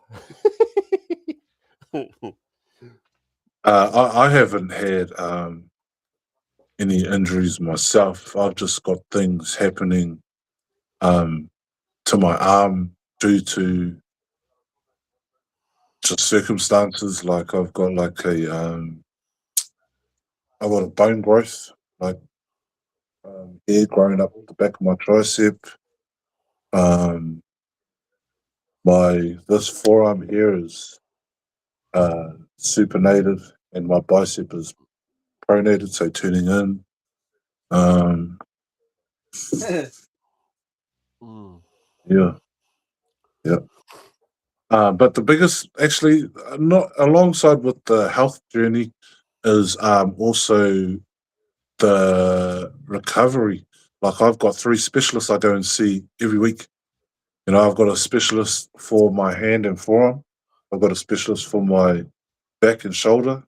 I haven't had any injuries myself. I've just got things happening to my arm due to just circumstances. Like I've got like I've got a bone growth, like hair growing up the back of my tricep. This forearm here is supinated, and my bicep is pronated, so turning in. Yeah. But the biggest, actually, not alongside with the health journey, is also the recovery. Like I've got 3 specialists I go and see every week. You know, I've got a specialist for my hand and forearm. I've got a specialist for my back and shoulder,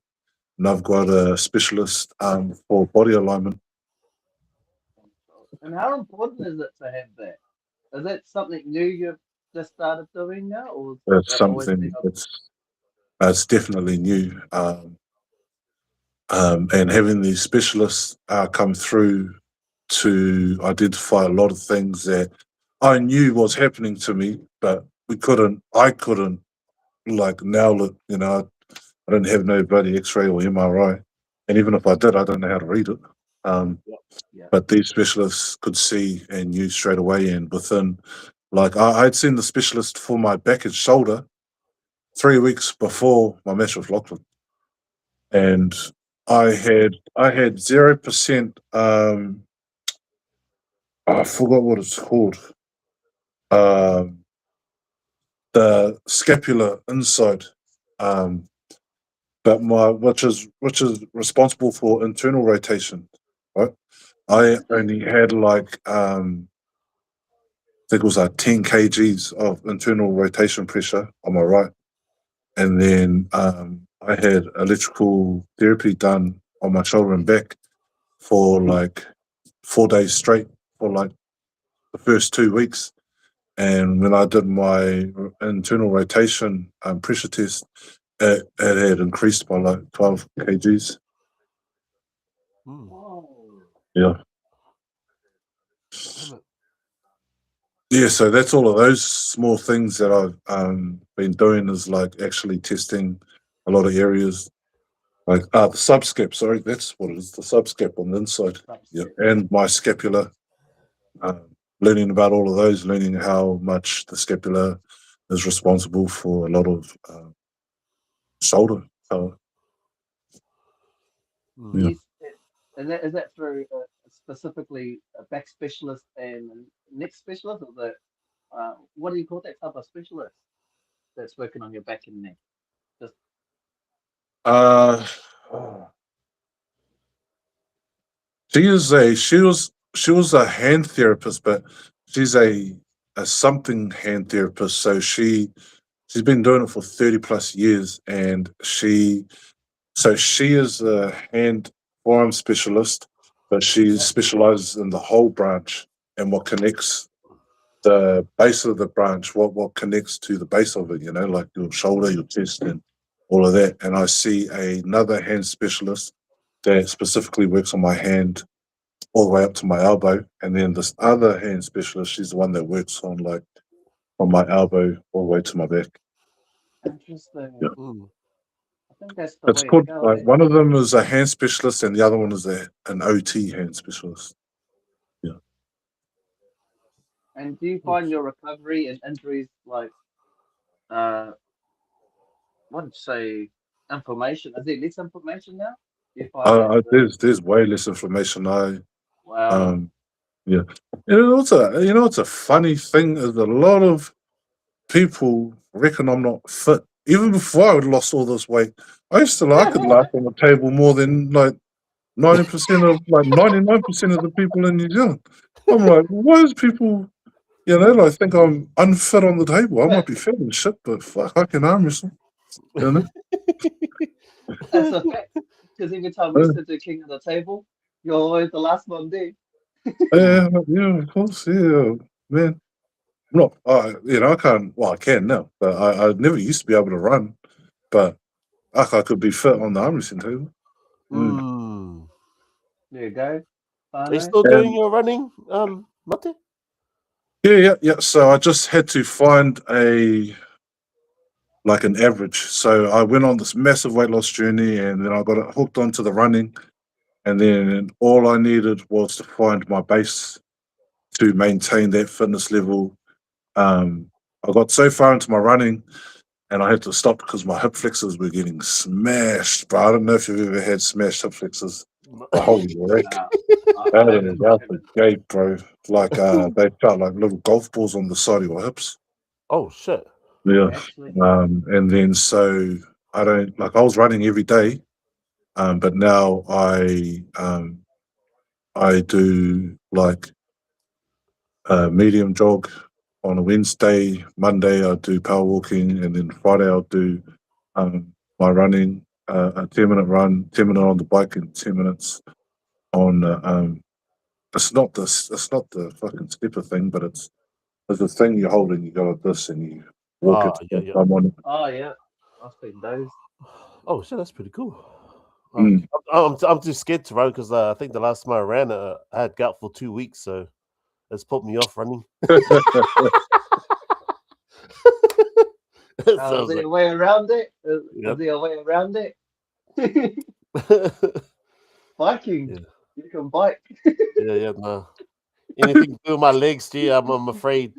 and I've got a specialist for body alignment. And how important is it to have that? Is that something new you've just started doing now, or It's something it's definitely new. And having these specialists come through to identify a lot of things that I knew was happening to me, but I couldn't like nail it. You know, I didn't have no bloody X-ray or MRI, and even if I did, I don't know how to read it. But these specialists could see and knew straight away, and within, like I'd seen the specialist for my back and shoulder 3 weeks before my match with Lachlan, and I had 0%. I forgot what it's called. The scapular inside, but which is responsible for internal rotation, right? I only had like I think it was like 10 kgs of internal rotation pressure on my right, and then I had electrical therapy done on my shoulder and back for like 4 days straight for like the first 2 weeks. And when I did my internal rotation pressure test, it had increased by like 12 kgs. Yeah. Yeah, so that's all of those small things that I've been doing, is like actually testing a lot of areas. Like the subscap, sorry, that's what it is, the subscap on the inside. Yeah, and my scapula. Learning about all of those, learning how much the scapula is responsible for a lot of shoulder power. Yeah. And is that through specifically a back specialist and neck specialist, or the what do you call that type of specialist that's working on your back and neck? Just she was a hand therapist, but she's a something hand therapist. So she's been doing it for 30 plus years, and she is a hand forearm specialist, but she specializes in the whole branch and what connects the base of the branch, what connects to the base of it, you know, like your shoulder, your chest, and all of that. And I see another hand specialist that specifically works on my hand all the way up to my elbow. And then this other hand specialist, she's the one that works on like from my elbow all the way to my back. interesting. Yeah. I think that's the It's way called, to go. like, one of them is a hand specialist and the other one is an OT hand specialist. Yeah. And do you find your recovery and injuries like what would you say, inflammation? Is there less inflammation now? Do you find There's way less inflammation. wow. Yeah. It's a funny thing is a lot of people reckon I'm not fit. Even before I lost all this weight, I could laugh on the table more than like 90% of 99% of the people in New Zealand. I'm like, why is people, like think I'm unfit on the table? I might be fit and shit, but fuck, I can arm wrestle. You know? That's a fact. Because every time we sit the king at the table, you're always the last one there. Yeah, of course, yeah, man. not, I can't. Well, I can now, but I never used to be able to run. But I could be fit on the arm wrestling table. Mm. There you go. Are you still doing your running, Mate? Yeah. So I just had to find an average. So I went on this massive weight loss journey, and then I got hooked onto the running, and then all I needed was to find my base to maintain that fitness level. I got so far into my running, and I had to stop because my hip flexors were getting smashed. But I don't know if you've ever had smashed hip flexors. Holy wreck! Out of the gate, bro. Like they felt like little golf balls on the side of your hips. Oh shit! Yeah. And then so I don't like. I was running every day, but now I do like medium jog on a Wednesday. Monday I do power walking, and then Friday I'll do my running, a 10-minute run, 10-minute on the bike, and 10 minutes on. It's not the fucking stepper thing, but it's the thing you hold and you go like this and you walk it. Yeah. I'm on it. Oh yeah, I've seen those. Oh shit, that's pretty cool. Mm. I'm too scared to run because I think the last time I ran, I had gout for 2 weeks, so it's put me off running. Is there a way around it? Yep. Is there a way around it? Biking. You can bike. Yeah, no. Anything to do with my legs, G, I'm afraid.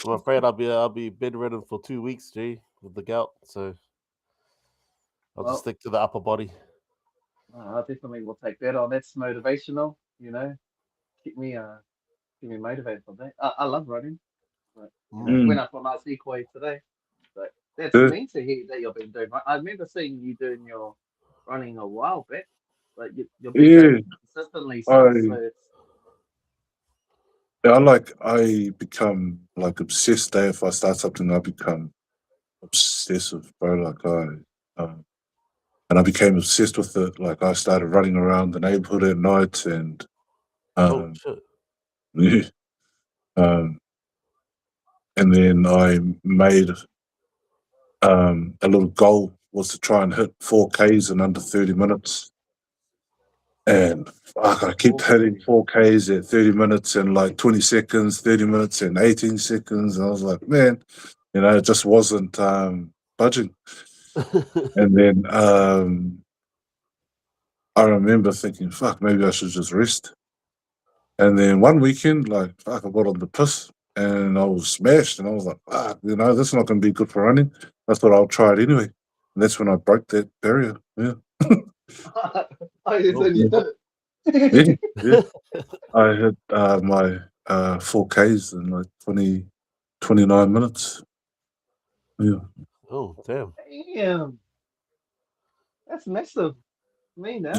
I'm afraid I'll be bedridden for 2 weeks, G, with the gout. So I'll just stick to the upper body. I definitely will take that on. That's motivational, Keep me motivated for that. I love running. But, went up on my Sequoia today. But that's neat to hear that you've been doing. I remember seeing you doing your running a while back. But you've been doing it consistently since. I become like obsessed. If I start something, I become obsessive, bro. And I became obsessed with it. Like I started running around the neighborhood at night, and shit. And then I made a little goal was to try and hit 4Ks in under 30 minutes. And I keep hitting 4Ks at 30 minutes and like 20 seconds, 30 minutes and 18 seconds. And I was like, man, it just wasn't budging. And then I remember thinking, fuck, maybe I should just rest. And then one weekend, I got on the piss and I was smashed. And I was like, fuck, this is not going to be good for running. I thought I'll try it anyway. And that's when I broke that barrier. Yeah. Yeah. I hit my 4Ks in like 29 minutes. Yeah. Oh, damn. Damn. That's massive. Me now.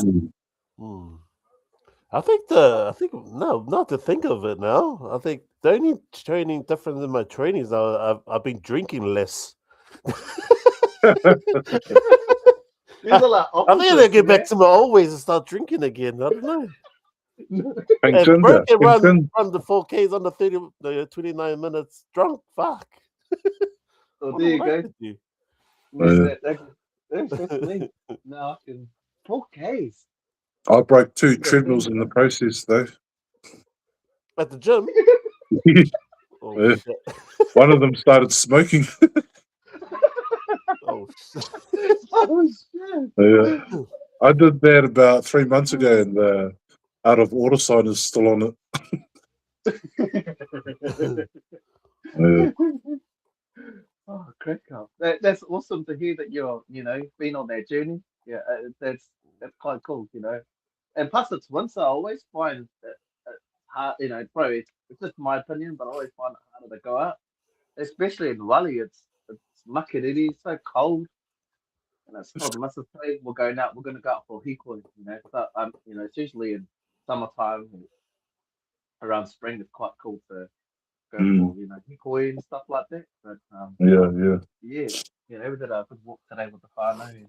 I think not to think of it now. I think the only training difference in my trainings now, I've been drinking less. I think I'll get back to my old ways and start drinking again. I don't know. And Bro can run the 4Ks on the 29 minutes drunk. Fuck. So there you go. That's me. No, I can 4Ks. I broke 2 treadmills in the process, though. At the gym? One of them started smoking. Oh, shit. Yeah. I did that about 3 months ago, and the out of order sign is still on it. Yeah. Oh, crack up. That's awesome to hear that you're, been on that journey. Yeah, that's quite cool, And plus, it's winter. I always find it hard, bro. It's just my opinion, but I always find it harder to go out, especially in Wally. It's muckariri, it's so cold. And it's told Mrs. Play, we're going out. We're going to go out for hikoi, But it's usually in summertime, around spring. It's quite cool to go for hikoi and stuff like that. But yeah, we did a good walk today with the whānau.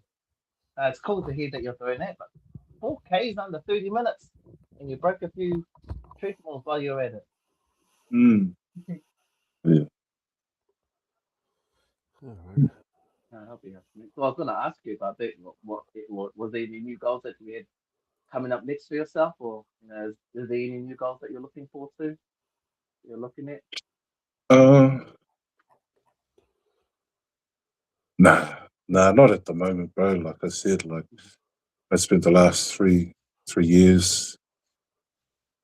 It's cool to hear that you're doing that, but 4Ks under 30 minutes, and you broke a few treadmills while you're at it. Alright. I'll be happy. So I was gonna ask you about it. What was there any new goals that you had coming up next for yourself, or is there any new goals that you're looking forward to? You're looking at? Uh, nah, not at the moment, bro. Like I said, like I spent the last three years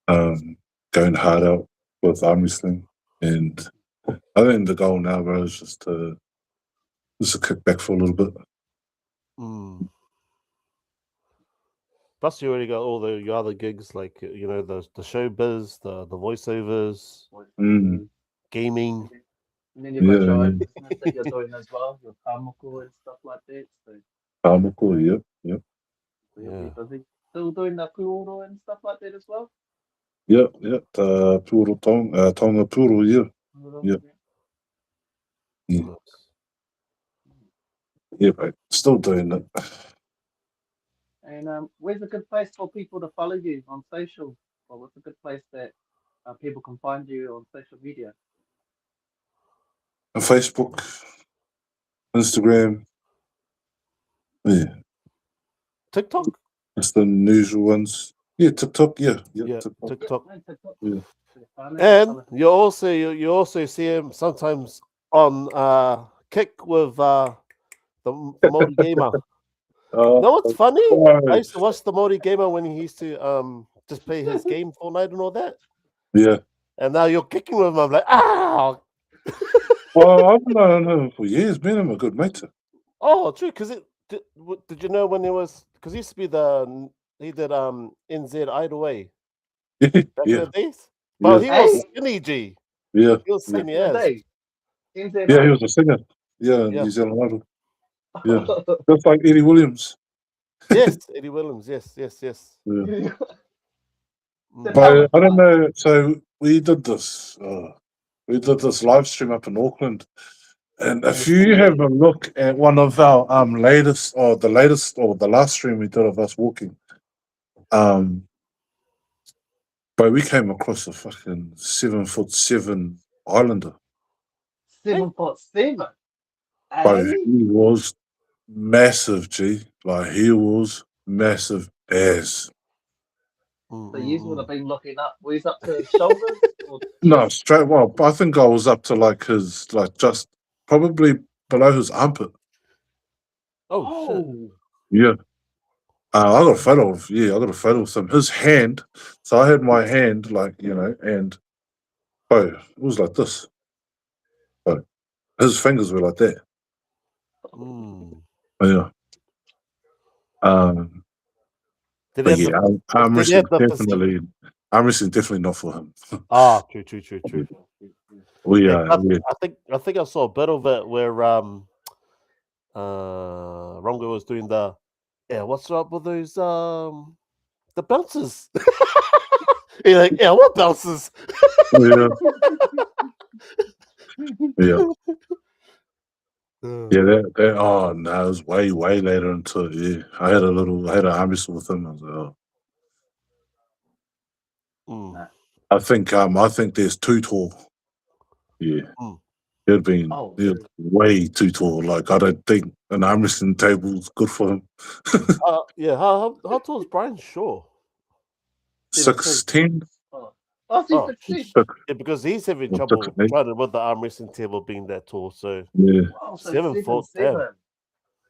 going hard out with arm wrestling, and I think the goal now, bro, is just to kick back for a little bit. Mm. Plus, you already got all your other gigs, like the showbiz, the voiceovers, Mm. gaming. And then you've got your Yeah. own business that you're doing as well, your Kamoko and stuff like that. So Cool, yep. you'll Yeah. be busy. Still doing the Kuoro and stuff like that as well? Yep. The Puro Tonga Puro, yeah. Yeah. Yeah. Nice. Yeah, mate. Still doing it. And where's a good place for people to follow you on social? Or what's a good place that people can find you on social media? On Facebook, Instagram. Yeah. TikTok. It's the usual ones. Yeah, TikTok, yeah. TikTok. And TikTok. Yeah. And you also see him sometimes on Kick with the Māori Gamer. You know what's funny? I used to watch the Māori Gamer when he used to just play his game Fortnite and all that. Yeah. And now you're kicking with him. I'm like, ah. Well, I've known him for years. Me and him are good mates. Oh, true. Because did you know when he was? Because he used to be he did NZ Either Way back in the days. Well, he was skinny G. Yeah. He was skinny as. Yeah, he was a singer. Yeah, New Zealand Idol. Yeah. Just like Eddie Williams. Yes, Eddie Williams. Yes. Yeah. But I don't know. So we did this. We did this live stream up in Auckland, and if you have a look at one of our the last stream we did of us walking, but we came across a fucking 7'7" Islander. 7'7". But he was massive, G. Like he was massive as. So you would have been looking up. Were you up to his shoulders? No, straight. Well, I think I was up to just probably below his armpit. Oh shit! Yeah. I got a photo of him. His hand. So I had my hand and it was like this. But his fingers were like that. Yeah. I'm wrestling definitely not for him. True. I think I saw a bit of it where Rongo was doing what's up with those the bounces? He's like, what bounces? Yeah. That oh no, it was way later into it. Yeah, I had an arm wrestle with him. I was like, I think there's too tall. Yeah, he'd been way too tall. Like I don't think an arm wrestling table's good for him. How tall is Brian Shaw? 6'10". Yeah, because he's having trouble trying with the arm wrestling table being that tall. So 7 foot.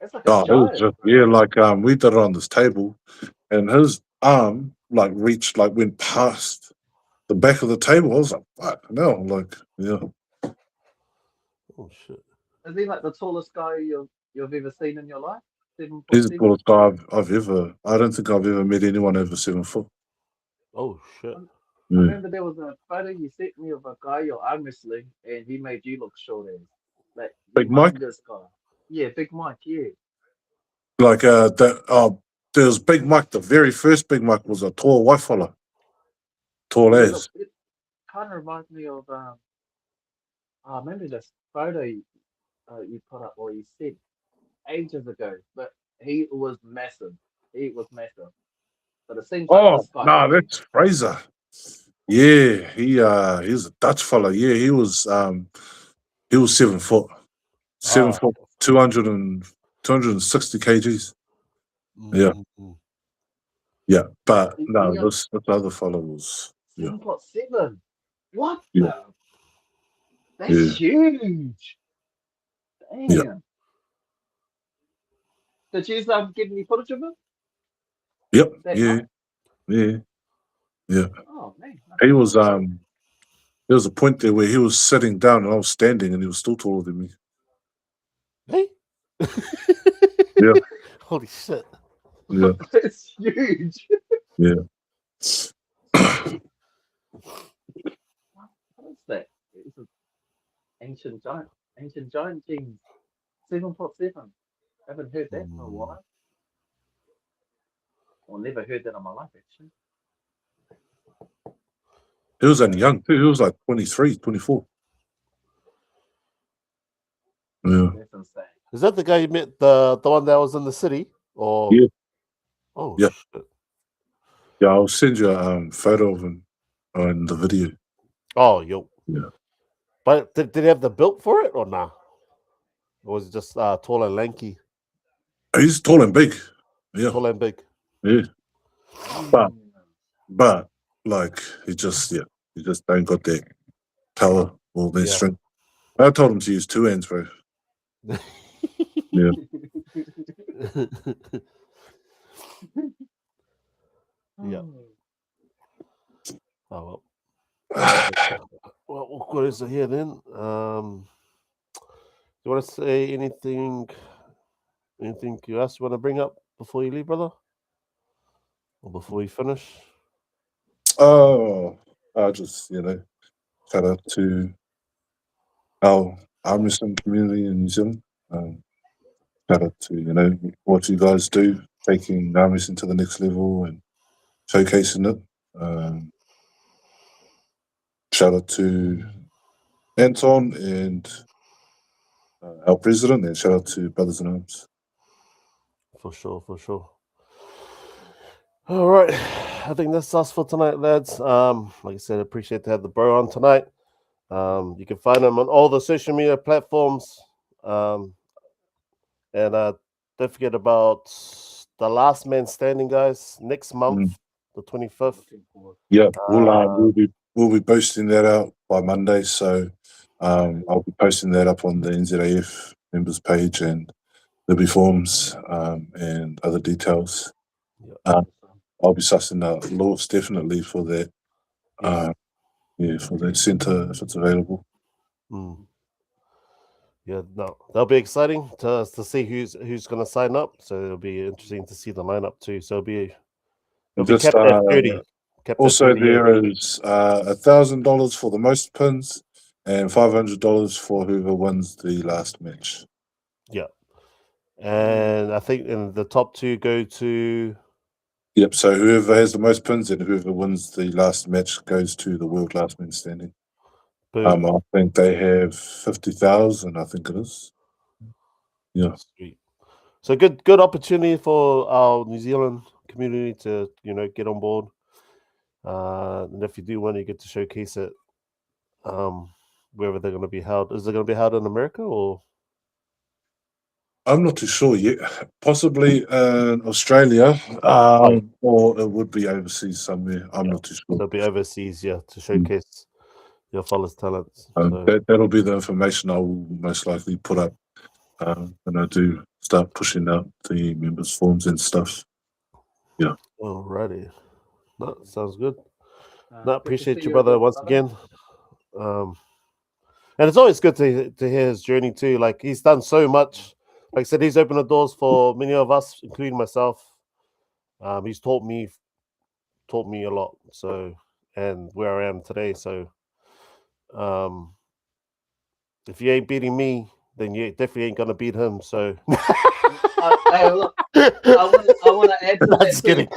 That's like a giant. We did it on this table, and his arm went past the back of the table. I was like, fuck, no, Oh shit! Is he like the tallest guy you've ever seen in your life? He's the tallest guy I've ever. I don't think I've ever met anyone over 7 foot. Oh shit! I remember there was a photo you sent me of a guy you're arm wrestling, and he made you look short as Big Mike. This guy. Yeah, Big Mike. Yeah. There's Big Mike. The very first Big Mike was a tall white fella. Tall as. It kind of reminds me of I remember this photo you put up or you said ages ago, but he was massive. But it seems like this guy. That's Fraser. Yeah, he's a Dutch fella. Yeah, he was 7 foot, 7 foot, 260 kgs. Yeah. Mm. Yeah, but no, Yeah. this other fella was 7'7". What Yeah. the? That's huge. Damn. Yeah. Did you get any footage of it? Yep. That Yeah. night? Yeah. Oh man. He was there was a point there where he was sitting down and I was standing and he was still taller than me. Hey. Yeah. Holy shit. Yeah. That's huge. Yeah. What is that? It's an ancient giant genes. 7'7". Haven't heard that for a while. Or never heard that in my life actually. He was only young too. He was like 23, 24. Yeah. That's insane. Is that the guy you met, the one that was in the city? Or Yeah. Oh Yeah. shit. Yeah, I'll send you a photo of him in the video. Oh, yo. Yeah. But did he have the build for it or nah? Or was it just tall and lanky? He's tall and big. Yeah. Tall and big. Yeah. But like he just don't got that power or that strength. I told him to use 2 hands, bro. Yeah. Yeah. Oh well. Well, what is it here then? You want to say anything else you want to bring up before you leave, brother? Or before we finish? Oh, I just, shout out to our arm wrestling community in New Zealand. Shout out to, what you guys do, taking arm wrestling to the next level and showcasing it. Shout out to Anton and our president, and shout out to Brothers in Arms. For sure. All right. I think that's us for tonight, lads. Like I said, appreciate to have the bro on tonight. You can find him on all the social media platforms. And don't forget about the Last Man Standing, guys. Next month, the 25th. Yeah, we'll be posting that out by Monday. So I'll be posting that up on the NZAF members page, and there'll be forms and other details. I'll be sussing out laws definitely for that. For that centre if it's available. Yeah, no, that'll be exciting to see who's going to sign up. So it'll be interesting to see the lineup too. So it'll be capped at 30. Also, there is $1,000 for the most pins and $500 for whoever wins the last match. Yeah, and I think in the top 2 go to. Yep. So whoever has the most pins and whoever wins the last match goes to the World Last Man Standing. I think they have 50,000. I think it is. Yeah. Sweet. So good opportunity for our New Zealand community to get on board. And if you do win, you get to showcase it wherever they're going to be held. Is it going to be held in America or? I'm not too sure yet. Possibly in Australia, or it would be overseas somewhere. I'm not too sure. It'll be overseas, to showcase your fellas' talents. That'll be the information I will most likely put up when I do start pushing out the members' forms and stuff. Yeah. Alrighty. No, sounds good. Appreciate you, brother, once again. And it's always good to hear his journey too. Like he's done so much. Like I said, he's opened the doors for many of us, including myself. He's taught me a lot. So, and where I am today. So, if you ain't beating me, then you definitely ain't gonna beat him. So, I want to add to that. Just kidding.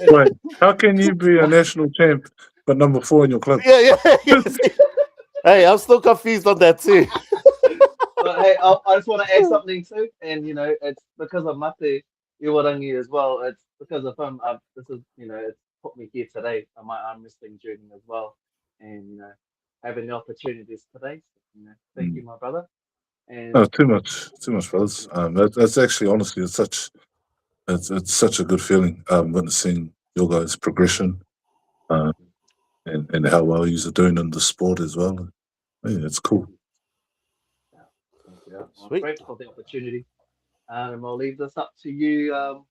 Wait, how can you be a national champ but number 4 in your club? Yeah. Hey, I'm still confused on that too. But hey, I just want to add something too, and it's because of Mate Iwarangi as well. It's because of him. This is it's put me here today on my arm wrestling journey as well, and having the opportunities today. Thank you, my brother. And No, too much, brothers. That's actually honestly, it's such a good feeling. Witnessing your guys' progression, and how well you're doing in the sport as well. Yeah, it's cool. thank you. I'm Sweet. grateful for the opportunity, and I'll leave this up to you,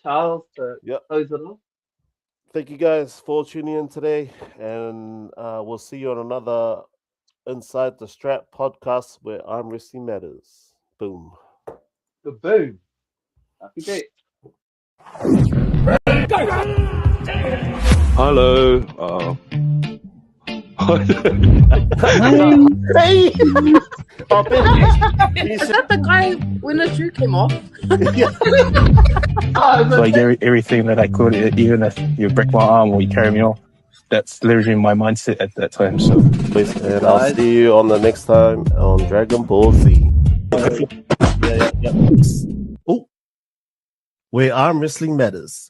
Charles, to Yep. close it off. Thank you guys for tuning in today, and we'll see you on another Inside the Strap podcast where arm wrestling matters. Boom. Boom. Happy day. Hello. Hey! Oh, Ben, Is that the guy when the shoe came off? So I gave everything that I could, even if you break my arm or you carry me off. That's literally my mindset at that time. So please, and I'll see you on the next time on Dragon Ball Z. Yeah. Oh, where arm wrestling matters.